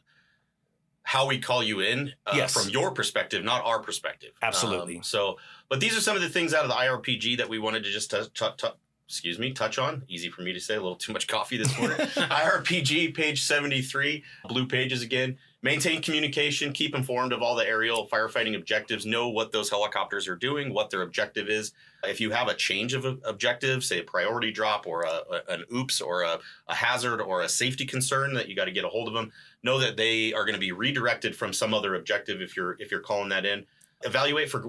how we call you in from your perspective, not our perspective.
Absolutely.
But these are some of the things out of the IRPG that we wanted to just touch on. Easy for me to say, a little too much coffee this morning. IRPG, page 73, blue pages again. Maintain communication, keep informed of all the aerial firefighting objectives, know what those helicopters are doing, what their objective is. If you have a change of objective, say a priority drop or an oops or a hazard or a safety concern that you got to get a hold of them, know that they are going to be redirected from some other objective if you're calling that in. Evaluate for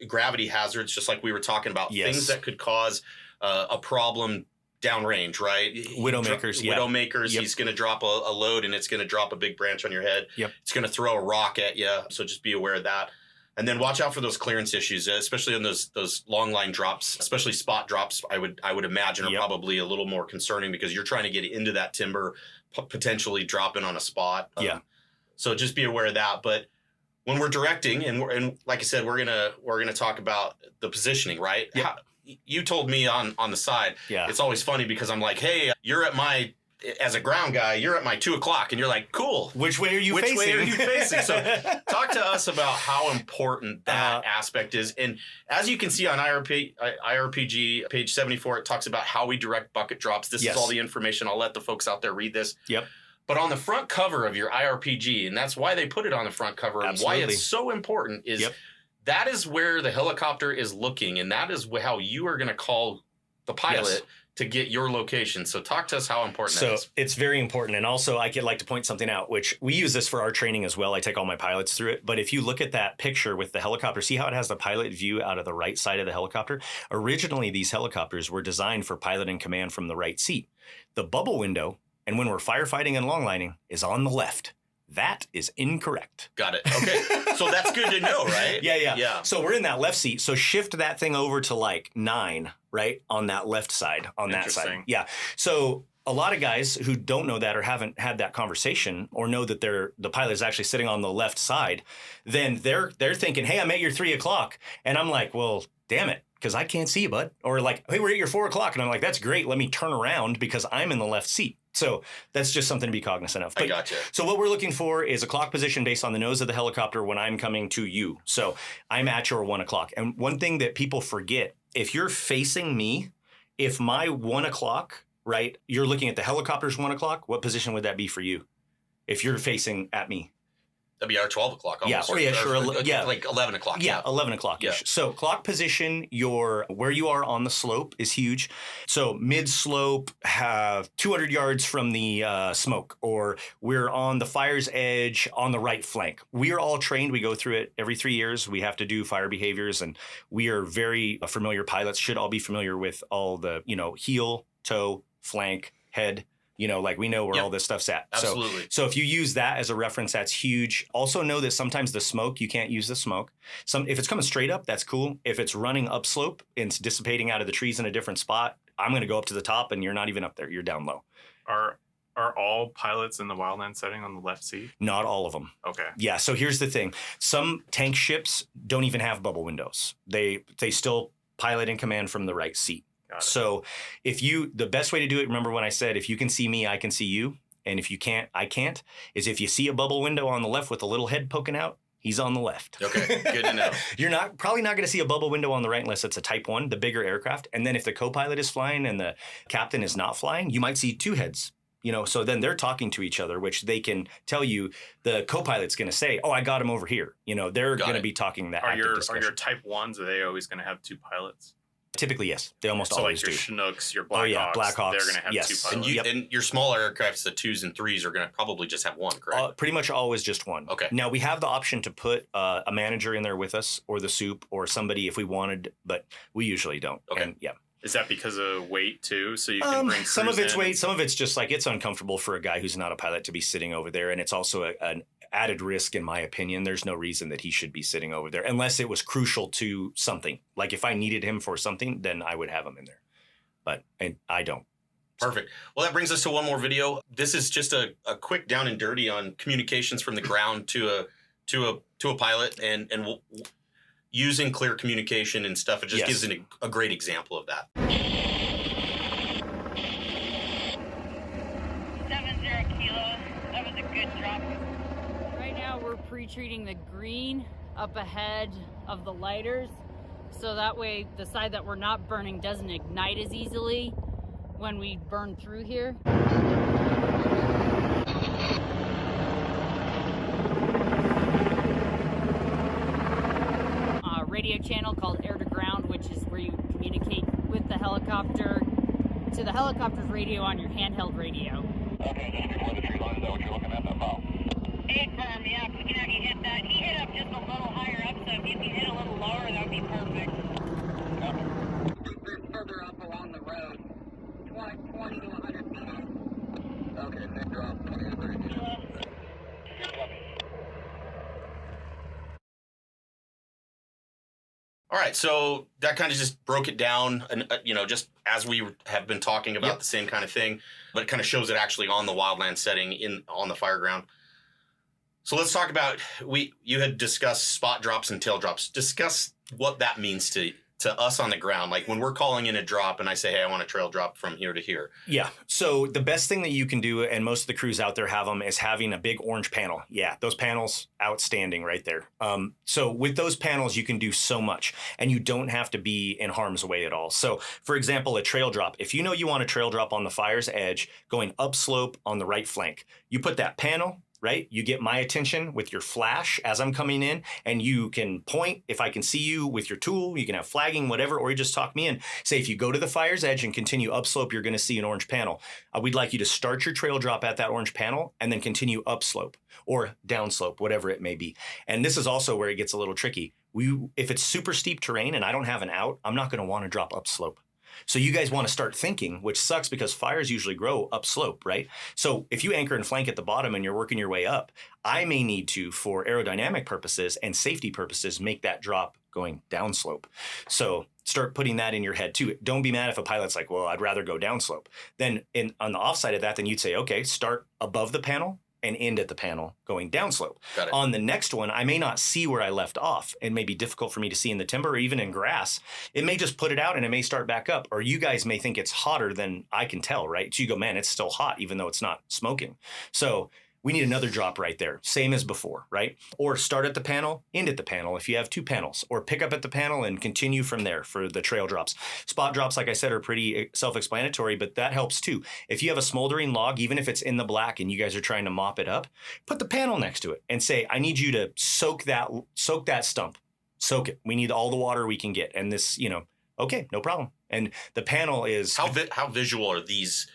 gravity hazards, just like we were talking about, things that could cause a problem downrange, right?
Widowmakers,
Widowmakers,
Yep.
He's going to drop a load and it's going to drop a big branch on your head.
Yep.
It's going to throw a rock at you. So just be aware of that. And then watch out for those clearance issues, especially on those long line drops, especially spot drops. I would imagine are probably a little more concerning because you're trying to get into that timber, potentially dropping on a spot. So just be aware of that. But when we're directing, and like I said, we're gonna talk about the positioning, right?
Yep.
You told me on the side.
Yeah.
It's always funny because I'm like, hey, as a ground guy, you're at my 2:00, and you're like, cool.
Which way are you facing?
So talk to us about how important that aspect is. And as you can see on IRPG, page 74, it talks about how we direct bucket drops. This is all the information. I'll let the folks out there read this.
Yep.
But on the front cover of your IRPG, and that's why they put it on the front cover and why it's so important is that is where the helicopter is looking, and that is how you are going to call the pilot to get your location. So talk to us how important that is.
So it's very important. And also I could like to point something out, which we use this for our training as well. I take all my pilots through it. But if you look at that picture with the helicopter, see how it has the pilot view out of the right side of the helicopter? Originally, these helicopters were designed for pilot and command from the right seat. The bubble window, and when we're firefighting and longlining, is on the left. That is incorrect.
Got it. Okay. So that's good to know, right?
Yeah. So we're in that left seat. So shift that thing over to like 9, right? On that left side, on that side. Yeah. So a lot of guys who don't know that or haven't had that conversation or know that the pilot is actually sitting on the left side, then they're thinking, hey, I'm at your 3:00. And I'm like, well, damn it, because I can't see you, bud. Or like, hey, we're at your 4:00. And I'm like, that's great. Let me turn around because I'm in the left seat. So that's just something to be cognizant of. But,
I gotcha.
So what we're looking for is a clock position based on the nose of the helicopter when I'm coming to you. So I'm at your 1:00. And one thing that people forget, if you're facing me, if my 1:00, right, you're looking at the helicopter's 1:00, what position would that be for you if you're facing at me?
That'd be our 12:00 almost. Like 11:00.
Yeah, 11:00.
Yeah.
So clock position, where you are on the slope is huge. So mid slope, have 200 yards from the smoke, or we're on the fire's edge on the right flank. We are all trained. We go through it every 3 years. We have to do fire behaviors, and we are very familiar. Pilots should all be familiar with all the heel, toe, flank, head. Like we know where all this stuff's at.
Absolutely.
So if you use that as a reference, that's huge. Also know that sometimes the smoke, you can't use the smoke. If it's coming straight up, that's cool. If it's running upslope and it's dissipating out of the trees in a different spot, I'm going to go up to the top and you're not even up there. You're down low.
Are all pilots in the wildland setting on the left seat?
Not all of them.
Okay.
Yeah. So here's the thing. Some tank ships don't even have bubble windows. They still pilot and command from the right seat.
Got it.
So the best way to do it, remember when I said, if you can see me, I can see you. And if you can't, I can't, is if you see a bubble window on the left with a little head poking out, he's on the left.
Okay, good to know.
You're probably not going to see a bubble window on the right unless it's a Type 1, the bigger aircraft. And then if the co-pilot is flying and the captain is not flying, you might see two heads. So then they're talking to each other, which they can tell you. The co-pilot's going to say, "Oh, I got him over here." They're going to be talking that active discussion.
Are your Type 1s, are they always going to have two pilots?
Typically, yes. They almost
So
always
like your
do.
Chinooks, your Blackhawks,
Blackhawks,
they're going to have
yes.
two pilots.
And your smaller aircrafts, the 2s and 3s, are going to probably just have one, correct?
Pretty much always just one.
Okay.
Now, we have the option to put a manager in there with us, or the soup, or somebody if we wanted, but we usually don't.
Okay.
And, yeah.
Is that because of weight too? So you can bring
some of
crews
it's
in?
weight, some of it's just like it's uncomfortable for a guy who's not a pilot to be sitting over there, and it's also an added risk, in my opinion. There's no reason that he should be sitting over there unless it was crucial to something. Like if I needed him for something, then I would have him in there. And I don't.
Perfect. Well, that brings us to one more video. This is just a quick down and dirty on communications from the ground to a pilot, and using clear communication and stuff. It just gives a great example of that.
70 Kilo. That was a good drop.
Right now we're pre-treating the green up ahead of the lighters, so that way the side that we're not burning doesn't ignite as easily when we burn through here. Radio channel called air to ground, which is where you communicate with the helicopter to the helicopter's radio on your handheld radio.
Okay, just before the tree line, is that what you're looking at, that bow? 8 firm, yeah, if we can have you hit that. He hit up just a little higher up, so if you can hit a little lower, that would be perfect. Okay. Further up along the road, 20 to 100 feet. Okay, big drop, 20 to 30 feet.
All right, so that kind of just broke it down, and just as we have been talking about the same kind of thing, but it kind of shows it actually on the wildland setting on the fireground. So let's talk about you had discussed spot drops and tail drops. Discuss what that means to us on the ground. Like when we're calling in a drop and I say, hey, I want a trail drop from here to here.
Yeah. So the best thing that you can do, and most of the crews out there have them, is having a big orange panel. Yeah, those panels, outstanding right there. So with those panels, you can do so much, and you don't have to be in harm's way at all. So for example, a trail drop, if you know you want a trail drop on the fire's edge going upslope on the right flank, you put that panel, right? You get my attention with your flash as I'm coming in, and you can point if I can see you with your tool. You can have flagging, whatever, or you just talk me in. Say if you go to the fire's edge and continue upslope, you're going to see an orange panel. We'd like you to start your trail drop at that orange panel and then continue upslope or downslope, whatever it may be. And this is also where it gets a little tricky. If it's super steep terrain and I don't have an out, I'm not going to want to drop upslope. So you guys want to start thinking, which sucks because fires usually grow upslope, right? So if you anchor and flank at the bottom and you're working your way up, I may need to, for aerodynamic purposes and safety purposes, make that drop going downslope. So start putting that in your head too. Don't be mad if a pilot's like, well, I'd rather go downslope. Then on the offside of that, then you'd say, okay, start above the panel and end at the panel going downslope.
Got it.
On the next one, I may not see where I left off. It may be difficult for me to see in the timber or even in grass. It may just put it out and it may start back up. Or you guys may think it's hotter than I can tell, right? So you go, man, it's still hot even though it's not smoking. So we need another drop right there. Same as before, right? Or start at the panel, end at the panel if you have two panels. Or pick up at the panel and continue from there for the trail drops. Spot drops, like I said, are pretty self-explanatory, but that helps too. If you have a smoldering log, even if it's in the black and you guys are trying to mop it up, put the panel next to it and say, I need you to soak that stump. Soak it. We need all the water we can get. And this, okay, no problem. And the panel is...
How visual are these?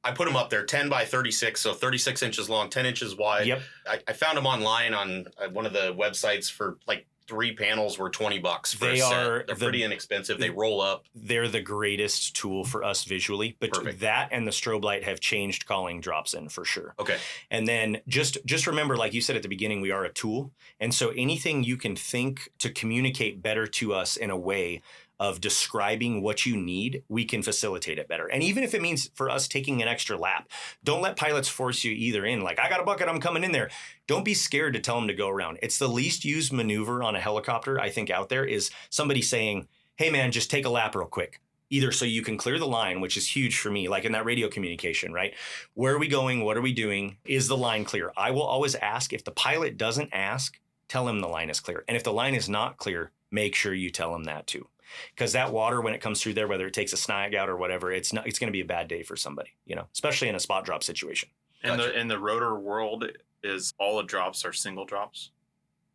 I put them up there, 10 by 36, so 36 inches long, 10 inches wide.
Yep.
I found them online on one of the websites for like 3 panels were $20 for a set. They're pretty inexpensive. They roll up.
They're the greatest tool for us visually. But
Perfect.
That and the strobe light have changed calling drops in for sure.
Okay.
And then just remember, like you said at the beginning, we are a tool. And so anything you can think to communicate better to us in a way of describing what you need, we can facilitate it better. And even if it means for us taking an extra lap, don't let pilots force you either in. Like, I got a bucket, I'm coming in there. Don't be scared to tell them to go around. It's the least used maneuver on a helicopter, I think, out there is somebody saying, hey, man, just take a lap real quick. Either so you can clear the line, which is huge for me, like in that radio communication, right? Where are we going? What are we doing? Is the line clear? I will always ask. If the pilot doesn't ask, tell him the line is clear. And if the line is not clear, make sure you tell him that too. Because that water, when it comes through there, whether it takes a snag out or whatever, it's going to be a bad day for somebody, especially in a spot drop situation.
And in the rotor world, is all the drops are single drops?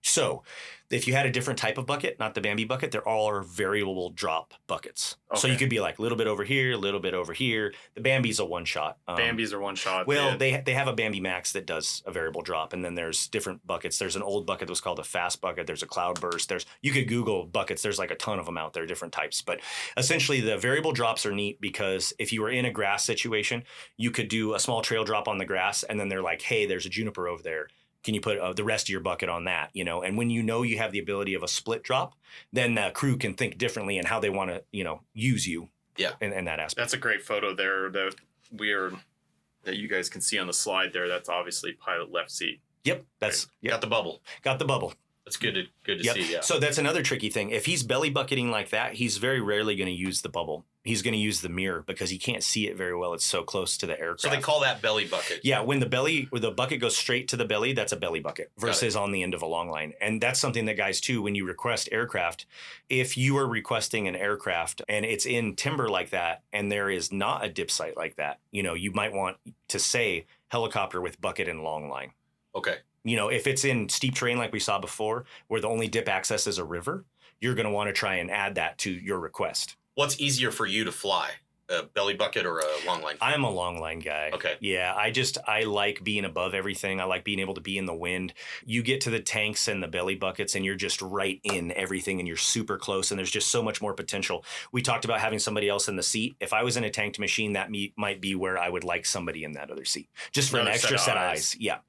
So if you had a different type of bucket, not the Bambi bucket, they're all are variable drop buckets. Okay. So you could be like a little bit over here, a little bit over here. The Bambi's a one shot.
Bambi's are one shot.
Well, they have a Bambi Max that does a variable drop. And then there's different buckets. There's an old bucket that was called a fast bucket. There's a cloud burst. You could Google buckets. There's like a ton of them out there, different types. But essentially the variable drops are neat because if you were in a grass situation, you could do a small trail drop on the grass. And then they're like, hey, there's a juniper over there. Can you put the rest of your bucket on that, And when you have the ability of a split drop, then the crew can think differently in how they want to, use you.
Yeah.
In that aspect.
That's a great photo there that you guys can see on the slide there. That's obviously pilot left seat.
Yep. That's
right. Got the bubble.
Got the bubble.
That's good to
yep.
see. Yeah.
So that's another tricky thing. If he's belly bucketing like that, he's very rarely going to use the bubble. He's going to use the mirror because he can't see it very well. It's so close to the aircraft.
So they call that belly bucket.
Yeah. When the bucket goes straight to the belly, that's a belly bucket versus on the end of a long line. And that's something that guys too, when you request aircraft, if you are requesting an aircraft and it's in timber like that, and there is not a dip site like that, you might want to say helicopter with bucket and long line.
Okay.
If it's in steep terrain like we saw before, where the only dip access is a river, you're going to want to try and add that to your request.
What's easier for you to fly, a belly bucket or a long line?
I'm a long line guy.
Okay.
Yeah, I like being above everything. I like being able to be in the wind. You get to the tanks and the belly buckets and you're just right in everything and you're super close and there's just so much more potential. We talked about having somebody else in the seat. If I was in a tanked machine, that might be where I would like somebody in that other seat. Just for an extra set of eyes. Yeah.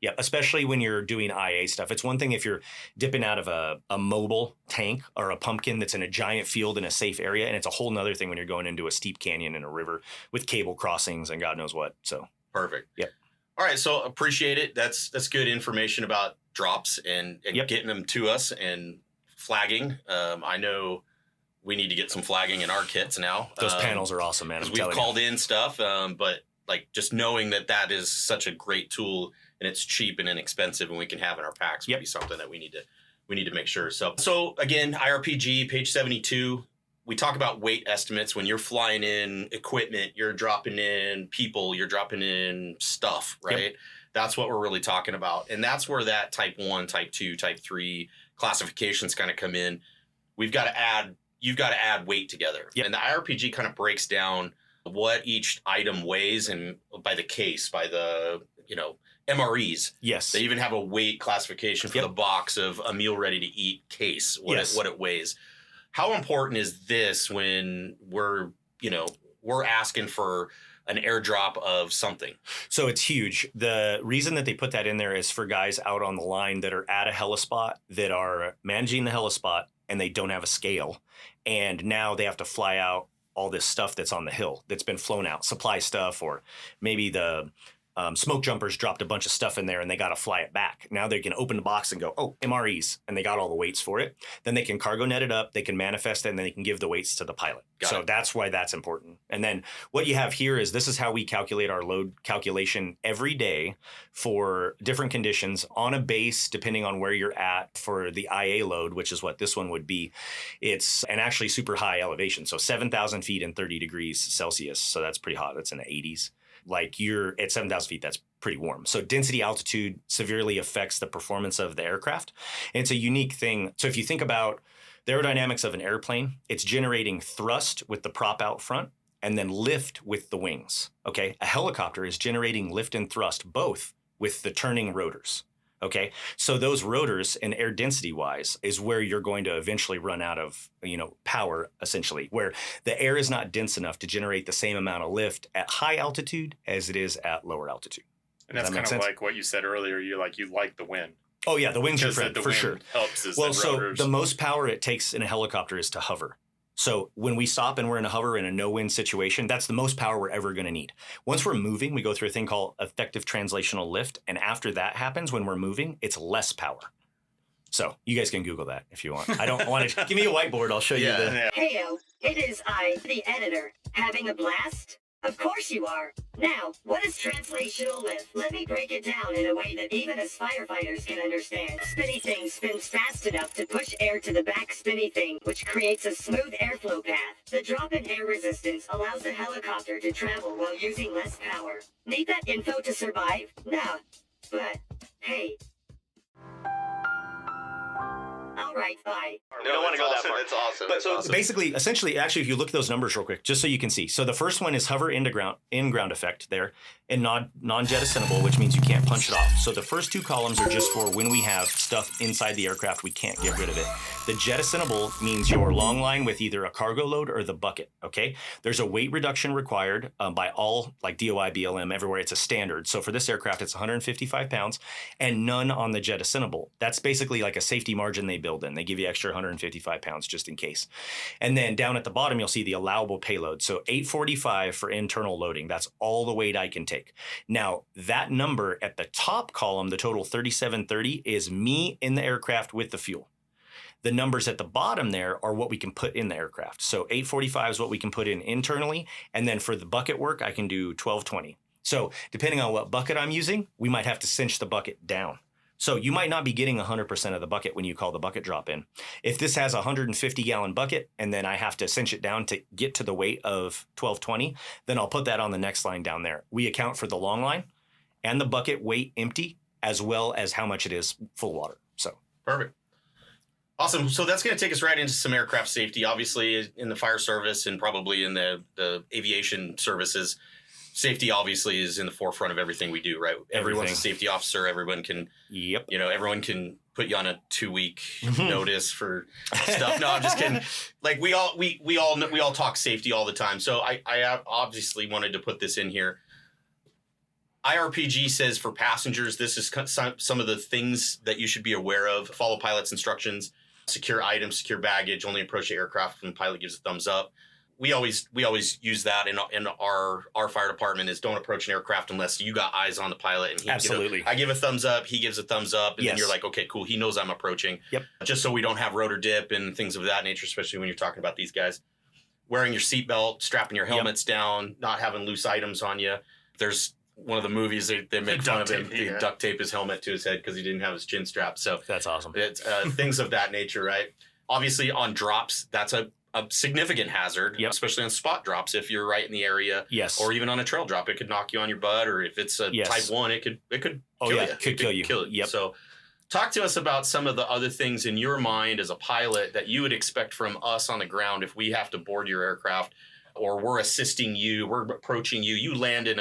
Yeah, especially when you're doing IA stuff. It's one thing if you're dipping out of a mobile tank or a pumpkin that's in a giant field in a safe area, and it's a whole nother thing when you're going into a steep canyon in a river with cable crossings and God knows what. So
perfect.
Yep.
All right, so appreciate it. That's good information about drops and getting them to us and flagging. I know we need to get some flagging in our kits now.
Those panels are awesome, man.
Because we've called in stuff, but like just knowing that is such a great tool. And it's cheap and inexpensive, and we can have in our packs would be something that we need to make sure. So again, IRPG page 72. We talk about weight estimates when you're flying in equipment, you're dropping in people, you're dropping in stuff, right? Yep. That's what we're really talking about, and that's where that type 1, type 2, type 3 classifications kind of come in. You've got to add weight together, and the IRPG kind of breaks down what each item weighs, and by the case, by the MREs.
Yes.
They even have a weight classification for the box of a meal ready to eat case, what it weighs. How important is this when we're asking for an airdrop of something?
So it's huge. The reason that they put that in there is for guys out on the line that are at a helispot, that are managing the helispot, and they don't have a scale. And now they have to fly out all this stuff that's on the hill that's been flown out, supply stuff, or maybe the smoke jumpers dropped a bunch of stuff in there and they got to fly it back. Now they can open the box and go, oh, MREs, and they got all the weights for it. Then they can cargo net it up, they can manifest it, and then they can give the weights to the pilot. That's why that's important. And then what you have here is this is how we calculate our load calculation every day for different conditions on a base, depending on where you're at for the IA load, which is what this one would be. It's an actually super high elevation. So 7,000 feet and 30 degrees Celsius. So that's pretty hot. That's in the 80s. Like you're at 7,000 feet, that's pretty warm. So density altitude severely affects the performance of the aircraft. And it's a unique thing. So if you think about the aerodynamics of an airplane, it's generating thrust with the prop out front and then lift with the wings. Okay. A helicopter is generating lift and thrust both with the turning rotors. Okay. So those rotors and air density wise is where you're going to eventually run out of, power, essentially, where the air is not dense enough to generate the same amount of lift at high altitude as it is at lower altitude.
And that's kind of like what you said earlier. You like the wind.
Oh yeah. The wings are for sure.
Helps us.
Well, so the most power it takes in a helicopter is to hover. So when we stop and we're in a hover in a no-wind situation, that's the most power we're ever going to need. Once we're moving, we go through a thing called effective translational lift. And after that happens, when we're moving, it's less power. So you guys can Google that if you want. I don't want to. Give me a whiteboard. I'll show you the.
Heyo, it is I, the editor. Having a blast? Of course you are. Now, what is translational lift? Let me break it down in a way that even us firefighters can understand. Spinny thing spins fast enough to push air to the back spinny thing, which creates a smooth airflow path. The drop in air resistance allows the helicopter to travel while using less power. Need that info to survive? No. But, hey. All right, bye.
We don't want to go that far.
It's awesome.
But so basically, essentially, actually, if you look at those numbers real quick, just so you can see. So the first one is hover in-ground effect there, and non-jettisonable, which means you can't punch it off. So the first two columns are just for when we have stuff inside the aircraft, we can't get rid of it. The jettisonable means your long line with either a cargo load or the bucket, okay? There's a weight reduction required by all, like DOI, BLM, everywhere. It's a standard. So for this aircraft, it's 155 pounds and none on the jettisonable. That's basically like a safety margin they build in. They give you extra 155 pounds just in case. And then down at the bottom, you'll see the allowable payload. So 845 for internal loading. That's all the weight I can take. Now, that number at the top column, the total 3730, is me in the aircraft with the fuel. The numbers at the bottom there are what we can put in the aircraft. So 845 is what we can put in internally. And then for the bucket work, I can do 1220. So depending on what bucket I'm using, we might have to cinch the bucket down. So you might not be getting 100% of the bucket when you call the bucket drop in. If this has a 150-gallon bucket and then I have to cinch it down to get to the weight of 1220, then I'll put that on the next line down there. We account for the long line and the bucket weight empty, as well as how much it is full water. So
perfect. Awesome. So that's going to take us right into some aircraft safety. Obviously, in the fire service and probably in the aviation services, safety obviously is in the forefront of everything we do, right? Everyone's a safety officer. Everyone can, everyone can put you on a 2-week notice for stuff. No, I'm just kidding. Like we all talk safety all the time. So I obviously wanted to put this in here. IRPG says for passengers, this is some of the things that you should be aware of. Follow pilot's instructions, secure items, secure baggage, only approach the aircraft when the pilot gives a thumbs up. We always use that in our fire department is don't approach an aircraft unless you got eyes on the pilot. And he,
absolutely.
I give a thumbs up, he gives a thumbs up, and then you're like, okay, cool. He knows I'm approaching.
Yep.
Just so we don't have rotor dip and things of that nature, especially when you're talking about these guys. Wearing your seatbelt, strapping your helmets down, not having loose items on you. There's one of the movies they make fun of him. He duct tape his helmet to his head because he didn't have his chin strap. So
that's awesome.
It's things of that nature, right? Obviously, on drops, that's a significant hazard, especially on spot drops. If you're right in the area, or even on a trail drop, it could knock you on your butt. Or if it's a type 1, it could kill you.
It could kill you.
Yep. So, talk to us about some of the other things in your mind as a pilot that you would expect from us on the ground if we have to board your aircraft, or we're assisting you, we're approaching you. You land in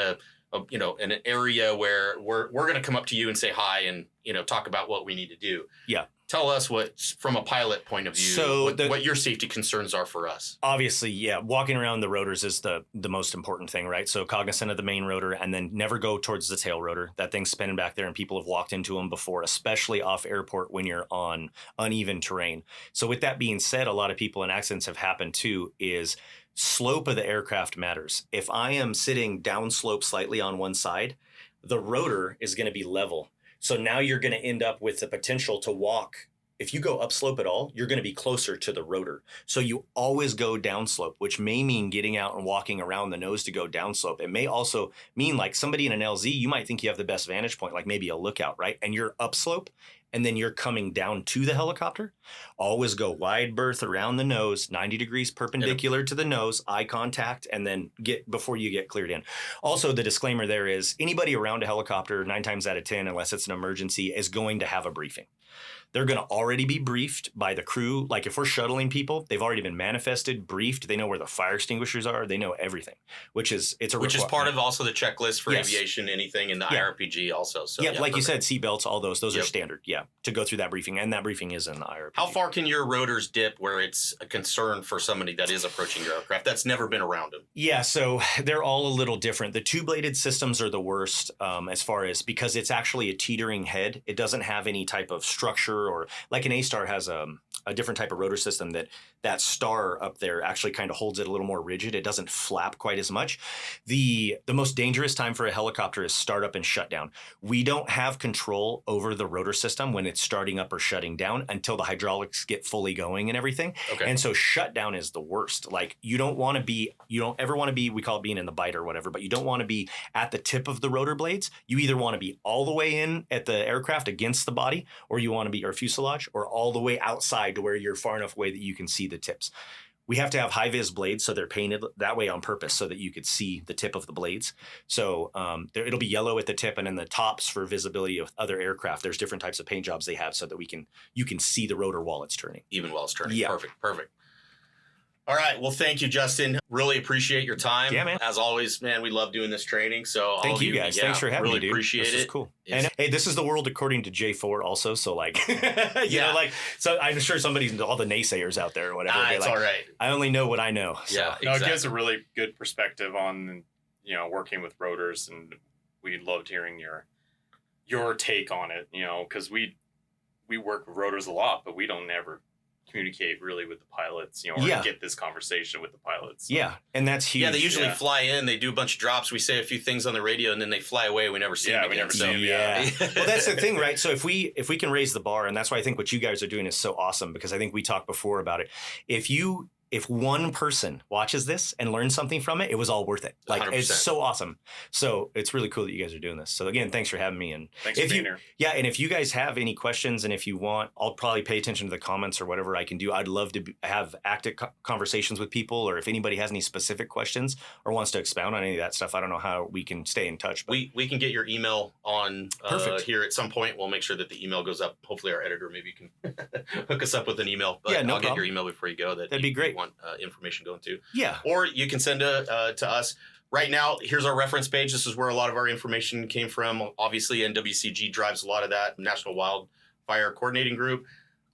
in an area where we're going to come up to you and say hi and talk about what we need to do.
Yeah.
Tell us what, from a pilot point of view, what your safety concerns are for us.
Obviously, walking around the rotors is the most important thing, right? So cognizant of the main rotor and then never go towards the tail rotor. That thing's spinning back there and people have walked into them before, especially off airport when you're on uneven terrain. So with that being said, a lot of people in accidents have happened too is slope of the aircraft matters. If I am sitting downslope slightly on one side, the rotor is going to be level. So now you're going to end up with the potential to walk. If you go upslope at all, you're going to be closer to the rotor. So you always go downslope, which may mean getting out and walking around the nose to go downslope. It may also mean like somebody in an LZ, you might think you have the best vantage point, like maybe a lookout, right? And you're upslope and then you're coming down to the helicopter. Always go wide berth around the nose, 90 degrees perpendicular to the nose, eye contact, and then before you get cleared in. Also, the disclaimer there is anybody around a helicopter, 9 times out of 10, unless it's an emergency, is going to have a briefing. They're going to already be briefed by the crew. Like if we're shuttling people, they've already been manifested, briefed. They know where the fire extinguishers are. They know everything, which is part of also the checklist for aviation, anything in the IRPG also. So like you said, seatbelts, all those are standard. To go through that briefing, and that briefing is in the IRPG. How far can your rotors dip where it's a concern for somebody that is approaching your aircraft that's never been around them? Yeah, so they're all a little different. The 2-bladed systems are the worst as far as because it's actually a teetering head. It doesn't have any type of structure. Or like an A-Star has a a different type of rotor system that star up there actually kind of holds it a little more rigid. It doesn't flap quite as much. The most dangerous time for a helicopter is startup and shutdown. We don't have control over the rotor system when it's starting up or shutting down until the hydraulics get fully going and everything.
Okay.
And so shutdown is the worst. Like you don't ever want to be, we call it being in the bite or whatever, but you don't want to be at the tip of the rotor blades. You either want to be all the way in at the aircraft against the body, or you want to be, or fuselage, or all the way outside to where you're far enough away that you can see the tips. We have to have high vis blades, so they're painted that way on purpose so that you could see the tip of the blades. So it'll be yellow at the tip, and then the tops for visibility of other aircraft. There's different types of paint jobs they have so that you can see the rotor while it's turning.
Even while it's turning.
Yeah.
Perfect. All right. Well, thank you, Justin. Really appreciate your time.
Yeah, man.
As always, man, we love doing this training. So
Thank you guys. Thanks for having
really
me, dude.
Appreciate
This
it.
is cool. And hey, this is the world according to J4 also. So like, so I'm sure somebody's all the naysayers out there or whatever.
It's all right.
I only know what I know. So.
Yeah.
No, it gives a really good perspective on, working with rotors, and we loved hearing your take on it, because we work with rotors a lot, but we don't ever communicate really with the pilots, or get this conversation with the pilots.
Yeah, and that's huge.
Yeah, they usually fly in, they do a bunch of drops, we say a few things on the radio, and then they fly away. We never see them again.
Yeah. Well, that's the thing, right? So if we can raise the bar, and that's why I think what you guys are doing is so awesome, because I think we talked before about it. If one person watches this and learns something from it, it was all worth it. Like
100%.
It's so awesome. So it's really cool that you guys are doing this. So again, thanks for having me. And
thanks for being here.
Yeah, and if you guys have any questions, and if you want, I'll probably pay attention to the comments or whatever I can do. I'd love to have active conversations with people, or if anybody has any specific questions or wants to expound on any of that stuff, I don't know how we can stay in touch. But
we can get your email on here at some point. We'll make sure that the email goes up. Hopefully our editor maybe can hook us up with an email. But
Yeah, no
I'll get
problem.
your email before you go.
That'd be great.
You want information going to.
Yeah.
Or you can send to us. Right now, here's our reference page. This is where a lot of our information came from. Obviously, NWCG drives a lot of that, National Wildfire Coordinating Group.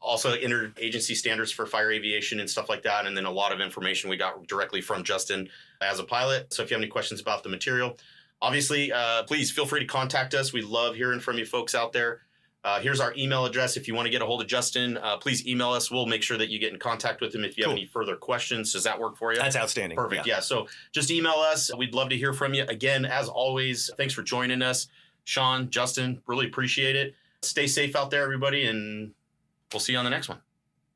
Also, interagency standards for fire aviation and stuff like that. And then a lot of information we got directly from Justin as a pilot. So if you have any questions about the material, obviously, please feel free to contact us. We love hearing from you folks out there. Here's our email address. If you want to get a hold of Justin, please email us. We'll make sure that you get in contact with him if you have any further questions. Does that work for you?
That's outstanding.
Perfect. Yeah. So just email us. We'd love to hear from you. Again, as always, thanks for joining us. Sean, Justin, really appreciate it. Stay safe out there, everybody, and we'll see you on the next one.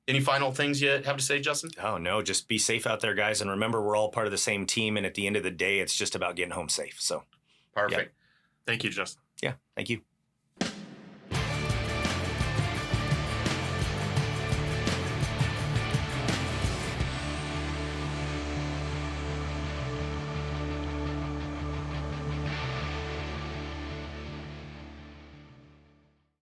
Any final things you have to say, Justin?
Oh, no, just be safe out there, guys. And remember, we're all part of the same team. And at the end of the day, it's just about getting home safe. So
Perfect.
Thank you, Justin.
yeah, thank you.